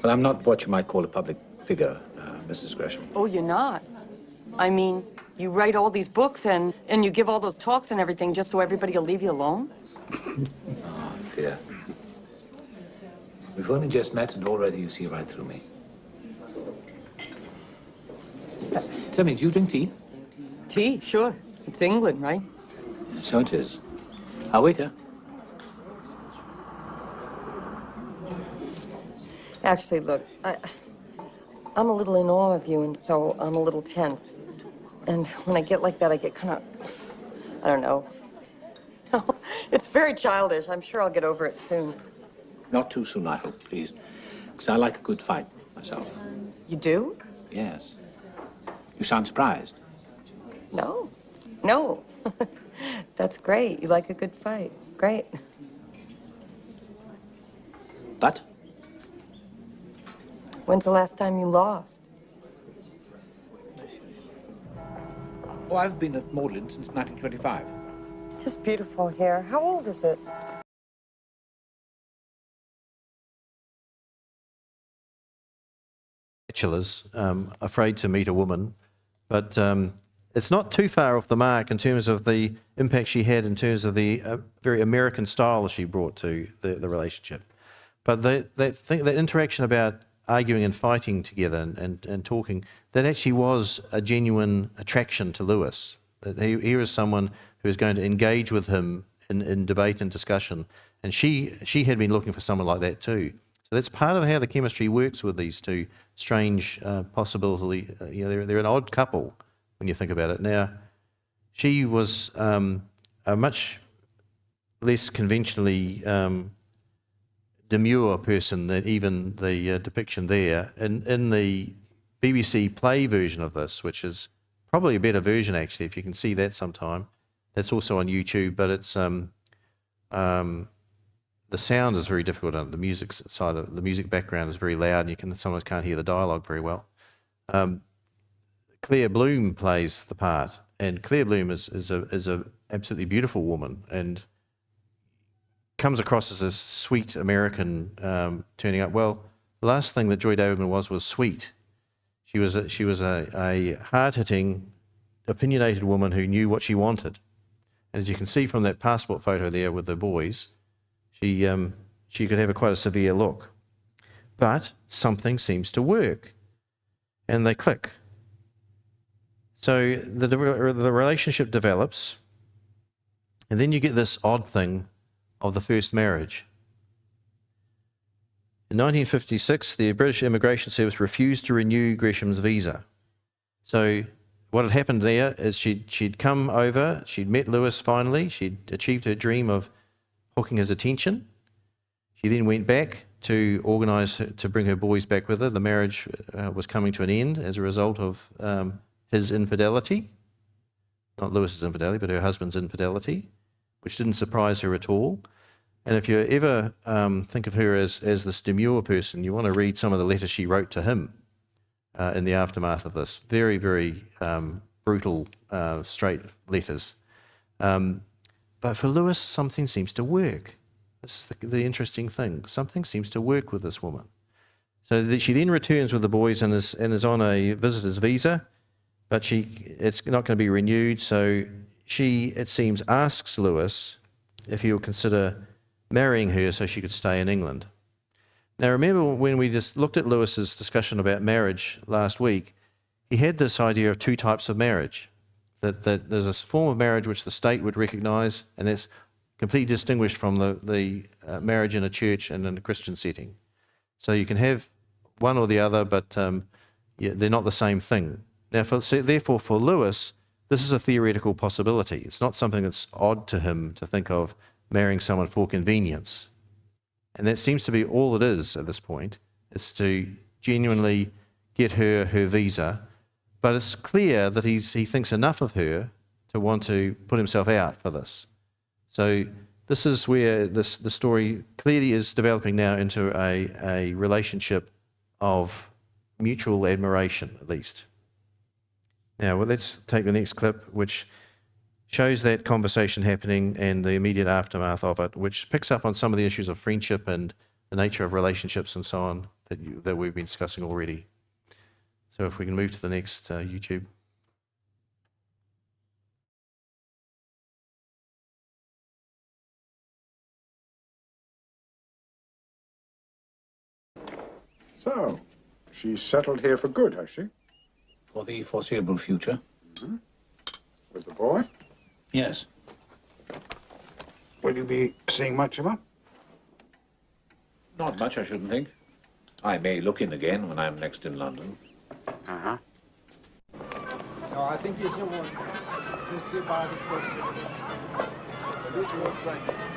Well, I'm not what you might call a public figure, Mrs. Gresham. Oh, you're not? I mean, you write all these books and you give all those talks and everything just so everybody will leave you alone? Oh, dear. We've only just met and already you see right through me. Tell me, do you drink tea? Tea, sure. It's England, right? So it is. Waiter. Actually, look, I'm a little in awe of you, and so I'm a little tense. And when I get like that, I get kind of, I don't know. It's very childish. I'm sure I'll get over it soon. Not too soon, I hope, please. Because I like a good fight myself. You do? Yes. You sound surprised. No. No. That's great. You like a good fight. Great. But When's the last time you lost? oh, I've been at Magdalen since 1925. Just beautiful hair. How old is it? Bachelors, afraid to meet a woman, but it's not too far off the mark in terms of the impact she had in terms of the very American style she brought to the relationship. But that interaction about arguing and fighting together and talking, that actually was a genuine attraction to Lewis. That here is someone who is going to engage with him in debate and discussion. And she had been looking for someone like that too. So that's part of how the chemistry works with these two strange possibilities. They're an odd couple when you think about it. Now, she was a much less conventionally demure person than even the depiction there. In the BBC play version of this, which is probably a better version actually, if you can see that sometime. That's also on YouTube, but it's the sound is very difficult on the music side of the music background is very loud, and you sometimes can't hear the dialogue very well. Claire Bloom plays the part, and Claire Bloom is a absolutely beautiful woman and comes across as a sweet American turning up. Well, the last thing that Joy Davidman was sweet. She was a hard-hitting, opinionated woman who knew what she wanted. And as you can see from that passport photo there with the boys, she could have quite a severe look. But something seems to work, and they click. So the relationship develops, and then you get this odd thing of the first marriage. In 1956, the British Immigration Service refused to renew Gresham's visa. So what had happened there is she'd come over, she'd met Lewis finally, she'd achieved her dream of hooking his attention. She then went back to organise to bring her boys back with her. The marriage was coming to an end as a result of his infidelity. Not Lewis's infidelity, but her husband's infidelity, which didn't surprise her at all. And if you ever think of her as this demure person, you want to read some of the letters she wrote to him in the aftermath of this. Very, very brutal, straight letters. But for Lewis, something seems to work. This is the interesting thing. Something seems to work with this woman. So she then returns with the boys and is on a visitor's visa, but it's not going to be renewed. So she, it seems, asks Lewis if he'll consider marrying her so she could stay in England. Now, remember when we just looked at Lewis's discussion about marriage last week, he had this idea of two types of marriage, that there's a form of marriage which the state would recognise, and that's completely distinguished from the marriage in a church and in a Christian setting. So you can have one or the other, but they're not the same thing. Now, therefore, for Lewis, this is a theoretical possibility. It's not something that's odd to him to think of marrying someone for convenience. And that seems to be all it is at this point, is to genuinely get her visa. But it's clear that he thinks enough of her to want to put himself out for this. So this is where the story clearly is developing now into a relationship of mutual admiration, at least. Now, well, let's take the next clip, which shows that conversation happening and the immediate aftermath of it, which picks up on some of the issues of friendship and the nature of relationships and so on that we've been discussing already. So if we can move to the next YouTube. So, she's settled here for good, has she? For the foreseeable future? With the boy? Yes. Will you be seeing much of her? Not much, I shouldn't think. I may look in again when I'm next in London. Uh-huh. No, I think there's no one. Just here by this place.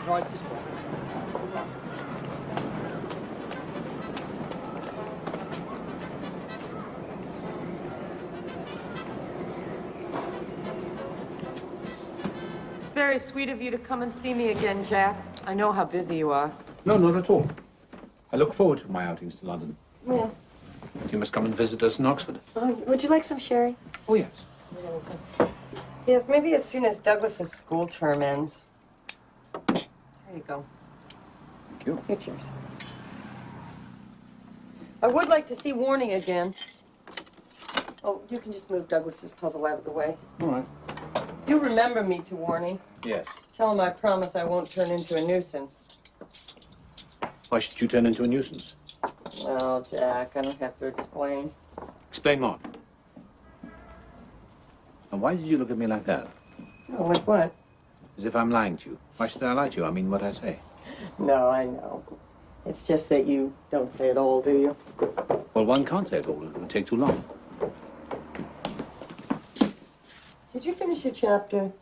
No, it's this one. It's very sweet of you to come and see me again, Jack. I know how busy you are. No, not at all. I look forward to my outings to London. Yeah. You must come and visit us in Oxford. Would you like some sherry? Oh, yes. Yes, maybe as soon as Douglas's school term ends. There you go. Thank you. Here, cheers. I would like to see Warning again. Oh, you can just move Douglas's puzzle out of the way. All right. Do remember me to Warning. Yes. Tell him I promise I won't turn into a nuisance. Why should you turn into a nuisance? Well, Jack, I don't have to explain. Explain more. And why did you look at me like that? Oh, like what? As if I'm lying to you. Why should I lie to you? I mean what I say. No, I know. It's just that you don't say it all, do you? Well, one can't say it all. It would take too long. Did you finish your chapter?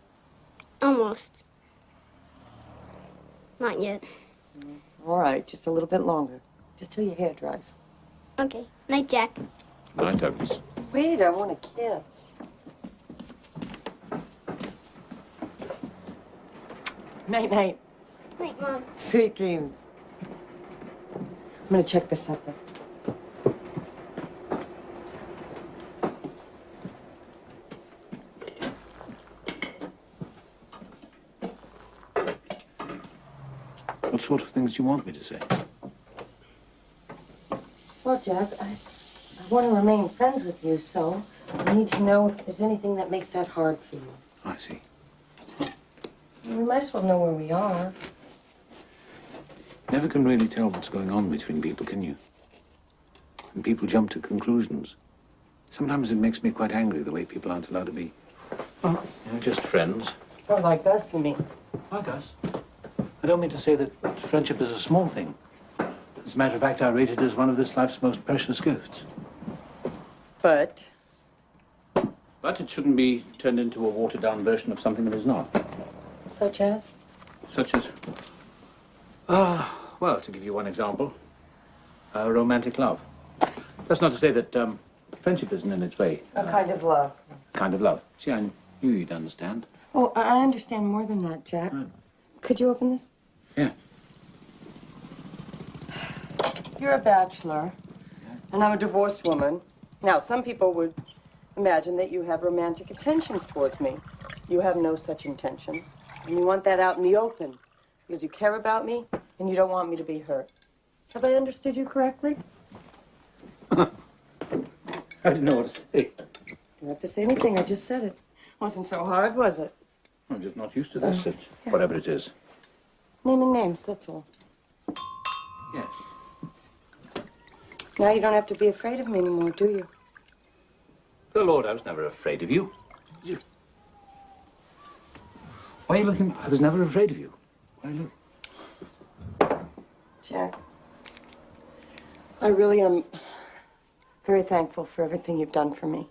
Almost. Not yet. All right, just a little bit longer. Just till your hair dries. Okay. Night, Jack. Night, Douglas. Wait, I want to kiss. Night, night. Night, Mom. Sweet dreams. I'm gonna check this out. What sort of things do you want me to say? Well, Jack, I want to remain friends with you, so I need to know if there's anything that makes that hard for you. I see. We might as well know where we are. Never can really tell what's going on between people, can you? And people jump to conclusions. Sometimes it makes me quite angry the way people aren't allowed to be, just friends. Or like us, you mean? Like us. I don't mean to say that friendship is a small thing. As a matter of fact, I rate it as one of this life's most precious gifts. But But it shouldn't be turned into a watered-down version of something that is not. such as? Such as... well, to give you one example, romantic love. That's not to say that friendship isn't in its way. A kind of love. Kind of love. See, I knew you'd understand. Oh, I understand more than that, Jack. Could you open this? Yeah. You're a bachelor, and I'm a divorced woman. Now, some people would imagine that you have romantic intentions towards me. You have no such intentions, and you want that out in the open because you care about me and you don't want me to be hurt. Have I understood you correctly? I didn't know what to say. You don't have to say anything. I just said it. Wasn't so hard, was it? I'm just not used to this. It's whatever it is. Naming names, that's all. Yes. Now you don't have to be afraid of me anymore, do you? Good Lord, I was never afraid of you. Why are you looking? I was never afraid of you. Why are you looking? Jack, I really am very thankful for everything you've done for me.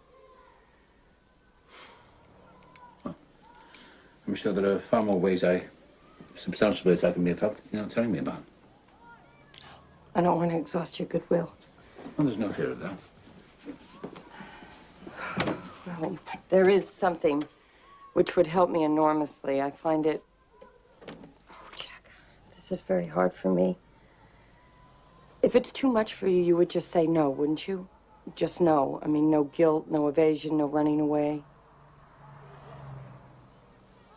I'm sure there are far more ways substantial ways I can be of help that you're not telling me about. I don't want to exhaust your goodwill. Well, there's no fear of that. Well, there is something which would help me enormously. I find it... Oh, Jack, this is very hard for me. If it's too much for you, you would just say no, wouldn't you? Just no. I mean, no guilt, no evasion, no running away.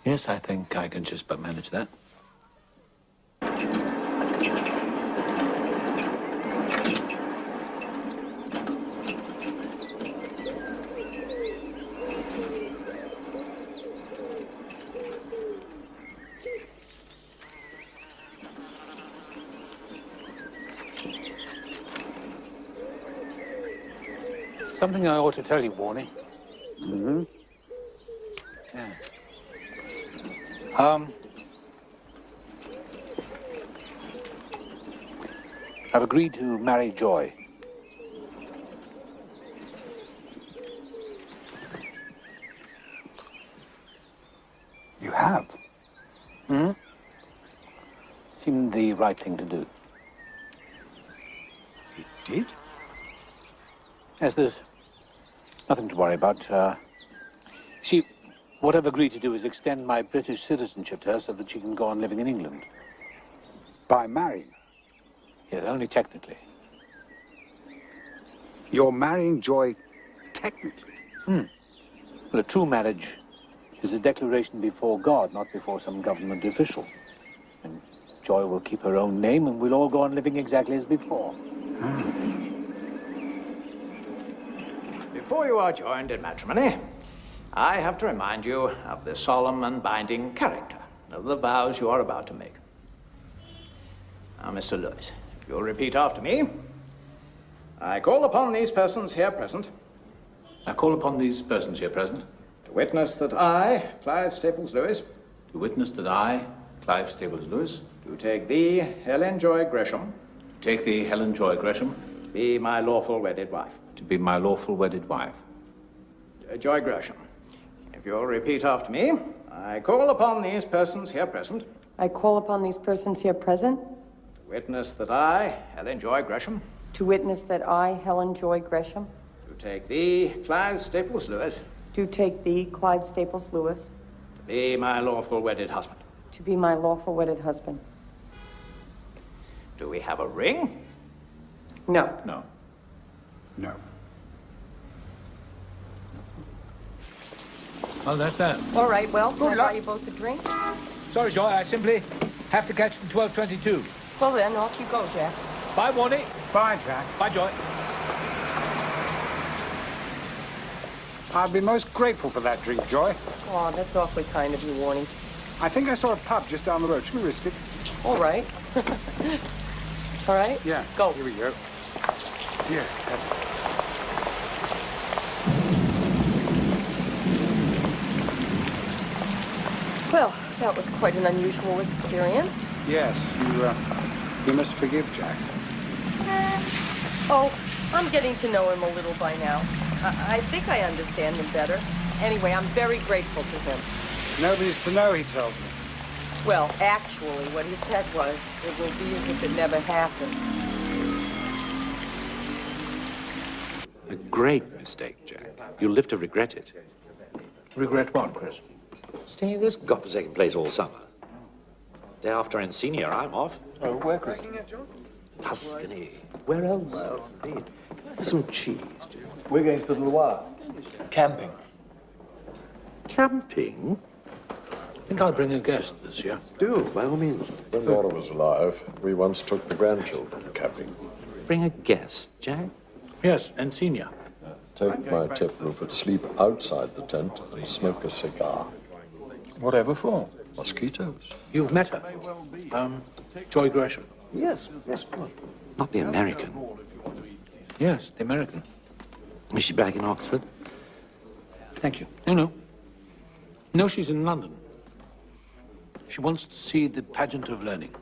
Yes, I think I can just about manage that. Something I ought to tell you, Warnie. Mm-hmm. Yeah. I've agreed to marry Joy. You have? Hmm? Seemed the right thing to do. You did? Yes, there's nothing to worry about. See, what I've agreed to do is extend my British citizenship to her so that she can go on living in England. By marrying her? Yeah, only technically. You're marrying Joy technically? Well, a true marriage is a declaration before God, not before some government official. And Joy will keep her own name, and we'll all go on living exactly as before. Before you are joined in matrimony, I have to remind you of the solemn and binding character of the vows you are about to make. Now, Mr. Lewis, if you'll repeat after me, I call upon these persons here present I call upon these persons here present to witness that I, Clive Staples Lewis, to witness that I, Clive Staples Lewis, do take thee, Helen Joy Gresham, take thee, Helen Joy Gresham, be my lawful wedded wife. to be my lawful wedded wife. Joy Gresham, if you'll repeat after me, I call upon these persons here present I call upon these persons here present to witness that I, Helen Joy Gresham, to witness that I, Helen Joy Gresham, do take thee, Clive Staples Lewis, do take thee, Clive Staples Lewis, to be my lawful wedded husband. To be my lawful wedded husband. Do we have a ring? No. No. No. Well, that's that. All right, well, can I buy luck. you both a drink? Sorry, Joy, I simply have to catch the 12:22. Well then, off you go, Jack. Bye, Warnie. Bye, Jack. Bye, Joy. I'd be most grateful for that drink, Joy. Oh, that's awfully kind of you, Warnie. I think I saw a pub just down the road. Should we risk it? All right. All right? Yeah. Go. Here we go. Here. Well, that was quite an unusual experience. Yes, you must forgive Jack. Oh, I'm getting to know him a little by now. I think I understand him better. Anyway, I'm very grateful to him. Nobody's to know, he tells me. Well, actually, what he said was, it will be as if it never happened. A great mistake, Jack. You'll live to regret it. Regret what, Chris? Stay in this godforsaken place all summer. Day after Encenia, I'm off. Oh, where, Chris? Tuscany. Where else? Indeed. Some cheese, Jack. We're going to the Loire. Camping. Camping? I think I'll bring a guest this year. Do, by all means. When Laura was alive, we once took the grandchildren camping. Bring a guest, Jack. Yes, Encenia. Take my tip, Rupert. Sleep outside the tent and smoke a cigar. Whatever for? Mosquitoes. You've met her. Joy Gresham. Yes, yes, good. Not the American. Yes, the American. Is she back in Oxford? Thank you. No. No, she's in London. She wants to see the pageant of learning.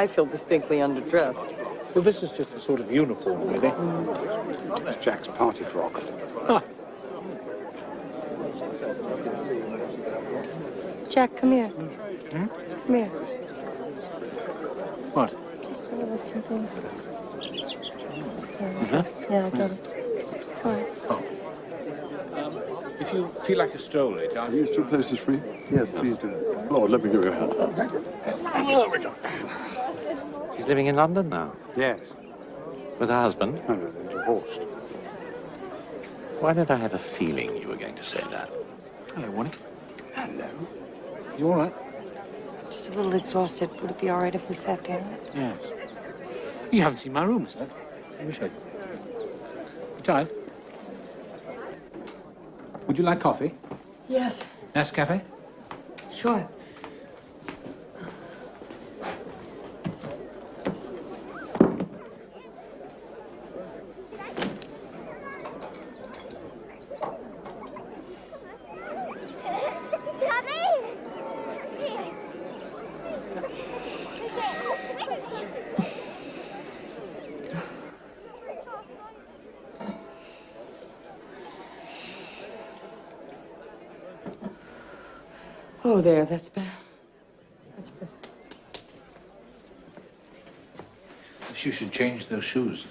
I feel distinctly underdressed. Well, this is just a sort of uniform, really. It's Jack's party frock. Jack, come here. Come here. What? Just a little something. that? Yeah, I got it. It's all right. If you feel like a stroll later, I'll These two places free? Yes, please do. Lord, let me give you a hand. She's living in London now. Yes. With her husband. No, they're divorced. Why did I have a feeling you were going to say that? Hello, Warnie. Hello. You all right? Just a little exhausted. Would it be all right if we sat down? Yes. You haven't seen my room, sir. Let me show you. You tired? Would you like coffee? Yes. Nescafe? Sure. Oh, there, that's better. Much better. Perhaps you should change those shoes.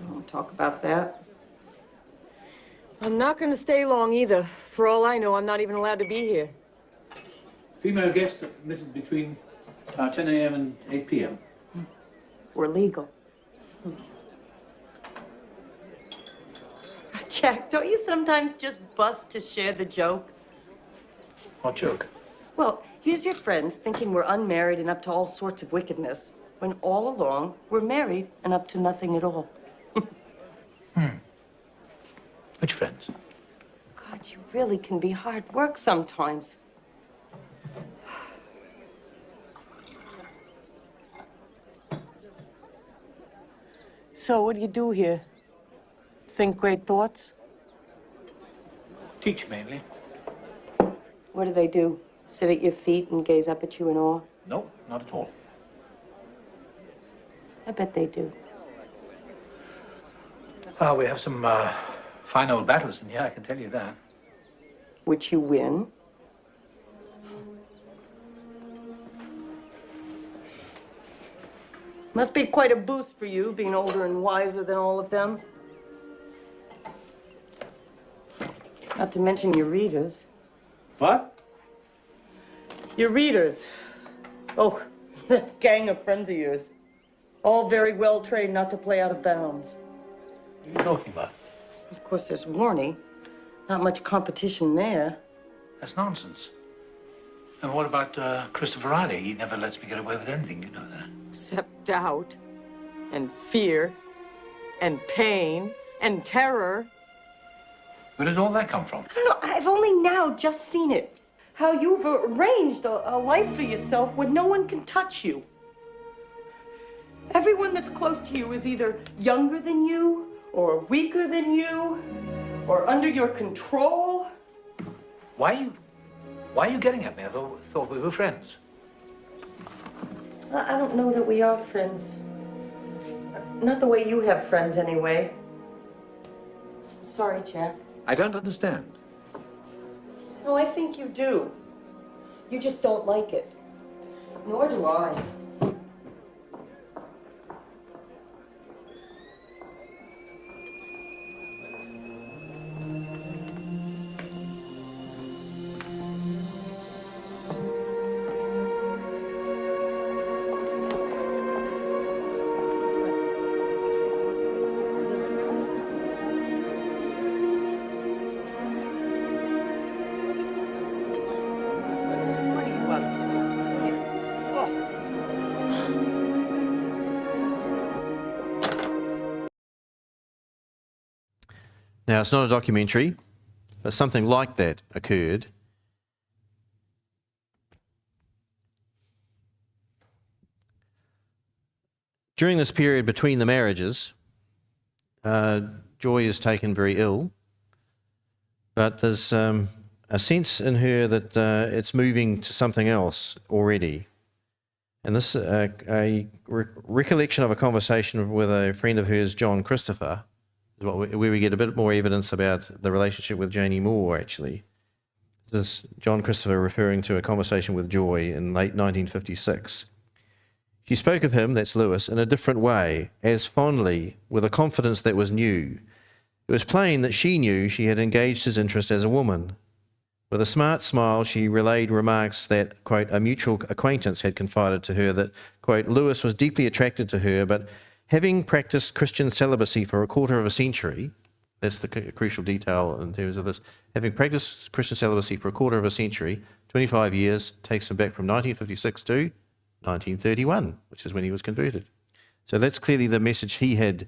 I won't talk about that. I'm not going to stay long either. For all I know, I'm not even allowed to be here. Female guests are admitted between 10 a.m. and 8 p.m. We're legal. Jack, don't you sometimes just bust to share the joke? What joke? Well, here's your friends thinking we're unmarried and up to all sorts of wickedness, when all along we're married and up to nothing at all. Which friends? God, you really can be hard work sometimes. So, what do you do here? Think great thoughts? Teach mainly. What do they do? Sit at your feet and gaze up at you in awe? No, not at all. I bet they do. We have some fine old battles in here, I can tell you that. Which you win. Must be quite a boost for you, being older and wiser than all of them. Not to mention your readers. What? Your readers. Oh, that gang of friends of yours. All very well trained not to play out of bounds. What are you talking about? Of course, there's Warney. Not much competition there. That's nonsense. And what about Christopher Riley? He never lets me get away with anything, you know that. Except doubt, and fear, and pain, and terror. Where did all that come from? I don't know, I've only now just seen it. How you've arranged a life for yourself where no one can touch you. Everyone that's close to you is either younger than you, or weaker than you, or under your control. Why are you getting at me? I thought we were friends. I don't know that we are friends. Not the way you have friends, anyway. Sorry, Jack. I don't understand. No, I think you do. You just don't like it. Nor do I. What are you up to? Now, it's not a documentary, but something like that occurred. During this period between the marriages, Joy is taken very ill, but there's a sense in her that it's moving to something else already. And this recollection of a conversation with a friend of hers, John Christopher, is where we get a bit more evidence about the relationship with Janie Moore, actually. This John Christopher referring to a conversation with Joy in late 1956. She spoke of him, that's Lewis, in a different way, as fondly, with a confidence that was new. It was plain that she knew she had engaged his interest as a woman. With a smart smile, she relayed remarks that, quote, a mutual acquaintance had confided to her that, quote, Lewis was deeply attracted to her, but having practiced Christian celibacy for a quarter of a century, that's the crucial detail in terms of this, having practiced Christian celibacy for a quarter of a century, 25 years, takes him back from 1956 to 1931, which is when he was converted. So that's clearly the message he had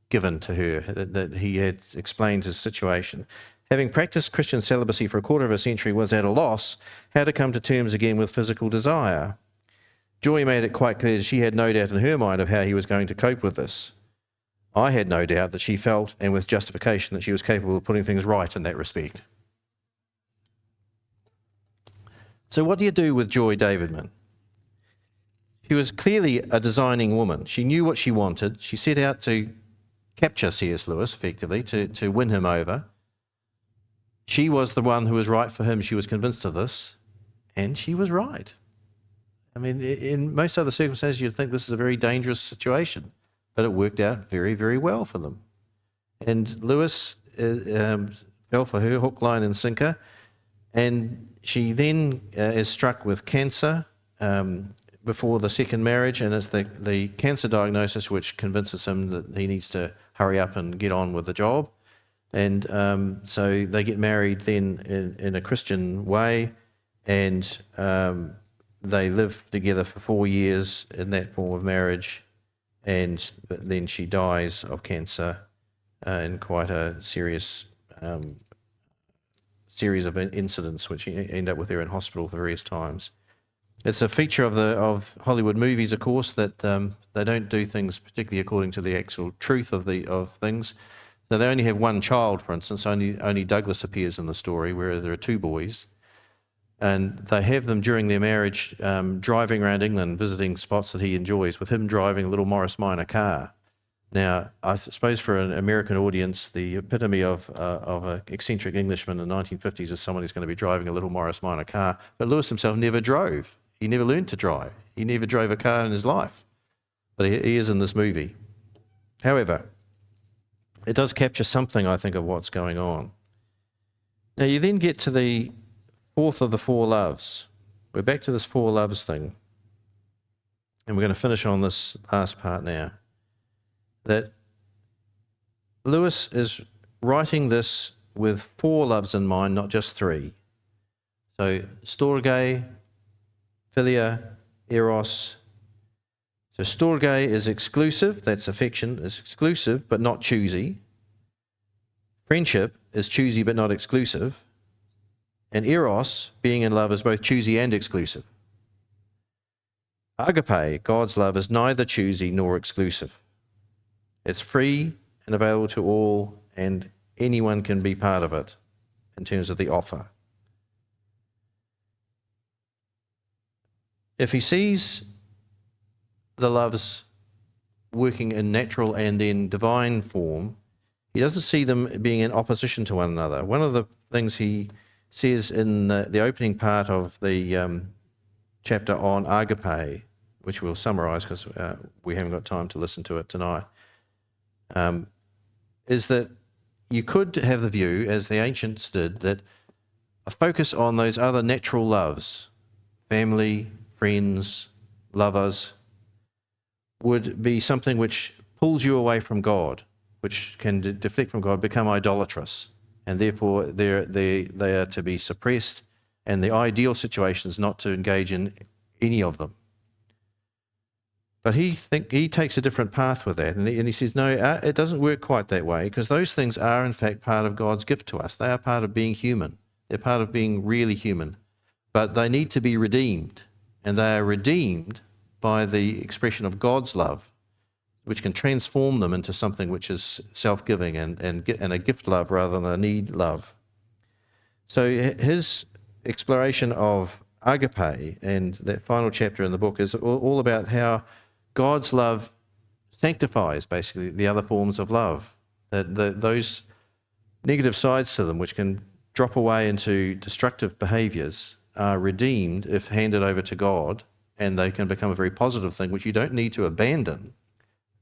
given to her, that he had explained his situation. Having practiced Christian celibacy for a quarter of a century, was at a loss how to come to terms again with physical desire. Joy made it quite clear that she had no doubt in her mind of how he was going to cope with this. I had no doubt that she felt, and with justification, that she was capable of putting things right in that respect. So what do you do with Joy Davidman? She was clearly a designing woman. She knew what she wanted. She set out to capture C.S. Lewis, effectively, to win him over. She was the one who was right for him. She was convinced of this, and she was right. I mean, in most other circumstances, you'd think this is a very dangerous situation, but it worked out very, very well for them. And Lewis fell for her hook, line, and sinker, and she then is struck with cancer before the second marriage, and it's the cancer diagnosis which convinces him that he needs to hurry up and get on with the job. And so they get married then in a Christian way, and they live together for 4 years in that form of marriage, and then she dies of cancer in quite a serious series of incidents which end up with her in hospital for various times. It's a feature of Hollywood movies, of course, that they don't do things particularly according to the actual truth of things. So they only have one child, for instance. Only Douglas appears in the story, where there are 2 boys. And they have them during their marriage driving around England, visiting spots that he enjoys, with him driving a little Morris Minor car. Now, I suppose for an American audience, the epitome of an eccentric Englishman in the 1950s is someone who's going to be driving a little Morris Minor car. But Lewis himself never drove. He never learned to drive. He never drove a car in his life. But he is in this movie. However, it does capture something, I think, of what's going on. Now, you then get to the 4th of the 4 loves. We're back to this 4 loves thing. And we're going to finish on this last part now. That Lewis is writing this with 4 loves in mind, not just 3. So storge, philia, eros. So storge is exclusive, that's affection, is exclusive but not choosy. Friendship is choosy but not exclusive. And eros, being in love, is both choosy and exclusive. Agape, God's love, is neither choosy nor exclusive. It's free and available to all, and anyone can be part of it in terms of the offer. If he sees the loves working in natural and then divine form, he doesn't see them being in opposition to one another. One of the things he says in the opening part of the chapter on agape, which we'll summarise because we haven't got time to listen to it tonight, is that you could have the view, as the ancients did, that a focus on those other natural loves, family, friends, lovers, would be something which pulls you away from God, which can deflect from God, become idolatrous, and therefore they are to be suppressed, and the ideal situation is not to engage in any of them. But he takes a different path with that, and he says, no, it doesn't work quite that way, because those things are in fact part of God's gift to us. They are part of being human. They're part of being really human. But they need to be redeemed, and they are redeemed by the expression of God's love, which can transform them into something which is self-giving and a gift love rather than a need love. So his exploration of agape and that final chapter in the book is all about how God's love sanctifies basically the other forms of love, that those negative sides to them which can drop away into destructive behaviours are redeemed if handed over to God, and they can become a very positive thing which you don't need to abandon.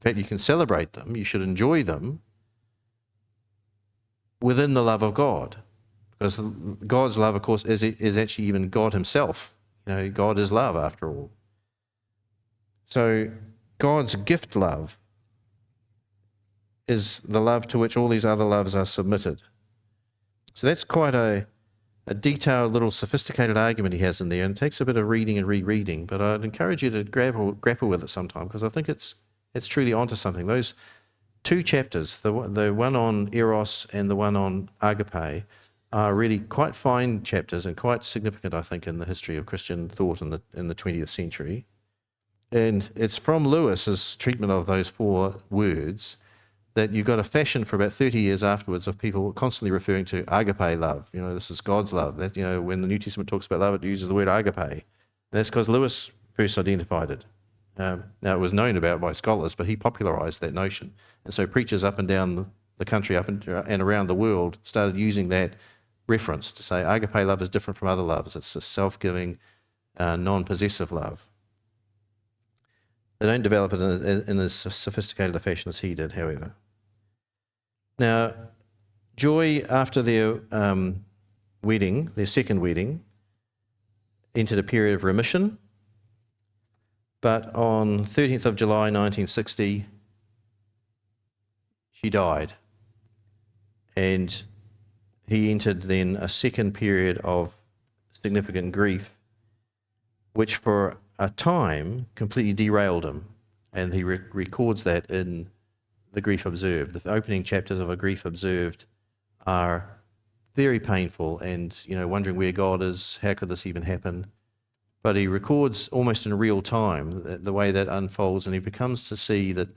In fact, you can celebrate them, you should enjoy them within the love of God, because God's love, of course, is actually even God himself. You know, God is love after all. So God's gift love is the love to which all these other loves are submitted. So that's quite a detailed little sophisticated argument he has in there, and it takes a bit of reading and rereading, but I'd encourage you to grapple with it sometime, because I think it's truly onto something. Those 2 chapters, the one on eros and the one on agape, are really quite fine chapters and quite significant, I think, in the history of Christian thought in the 20th century. And it's from Lewis's treatment of those 4 words that you got a fashion for about 30 years afterwards of people constantly referring to agape love. You know, this is God's love. That, you know, when the New Testament talks about love, it uses the word agape. And that's because Lewis first identified it. Now, it was known about by scholars, but he popularized that notion. And so preachers up and down the country, up and around the world, started using that reference to say agape love is different from other loves. It's a self-giving, non-possessive love. They don't develop it in as sophisticated a fashion as he did, however. Now, Joy, after their wedding, their second wedding, entered a period of remission, but on 13th of July 1960, she died. And he entered then a second period of significant grief, which for a time completely derailed him. And he records that in The Grief Observed. The opening chapters of A Grief Observed are very painful and, wondering where God is, how could this even happen? But he records almost in real time the way that unfolds, and he becomes to see that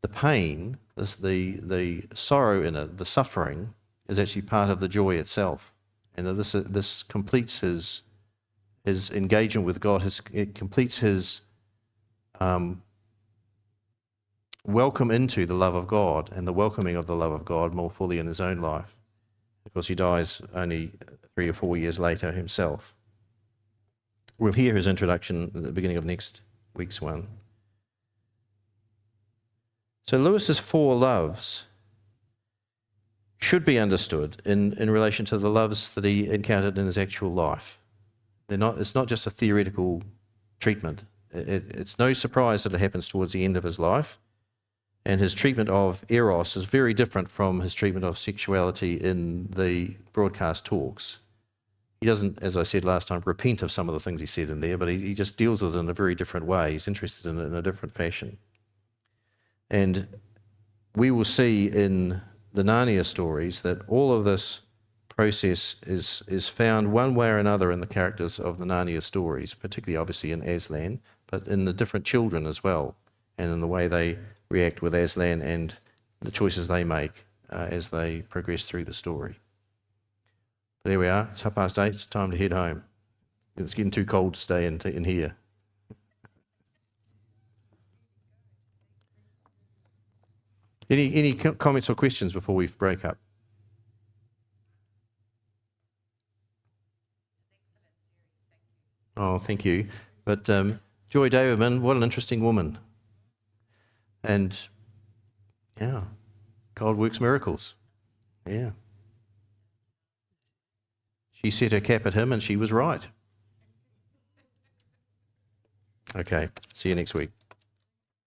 the pain, the sorrow in it, the suffering, is actually part of the joy itself. And that this completes his engagement with God, it completes his welcome into the love of God and the welcoming of the love of God more fully in his own life. Of course, he dies only 3 or 4 years later himself. We'll hear his introduction at the beginning of next week's one. So Lewis's 4 loves should be understood in relation to the loves that he encountered in his actual life. It's not just a theoretical treatment. It's no surprise that it happens towards the end of his life. And his treatment of eros is very different from his treatment of sexuality in the broadcast talks. He doesn't, as I said last time, repent of some of the things he said in there, but he just deals with it in a very different way. He's interested in it in a different fashion. And we will see in the Narnia stories that all of this process is found one way or another in the characters of the Narnia stories, particularly obviously in Aslan, but in the different children as well, and in the way they react with Aslan and the choices they make as they progress through the story. But there we are. It's 8:30. It's time to head home. It's getting too cold to stay in here. Any comments or questions before we break up? Oh, thank you. But Joy Davidman, what an interesting woman. And yeah, God works miracles. Yeah. She set her cap at him and she was right. Okay, see you next week.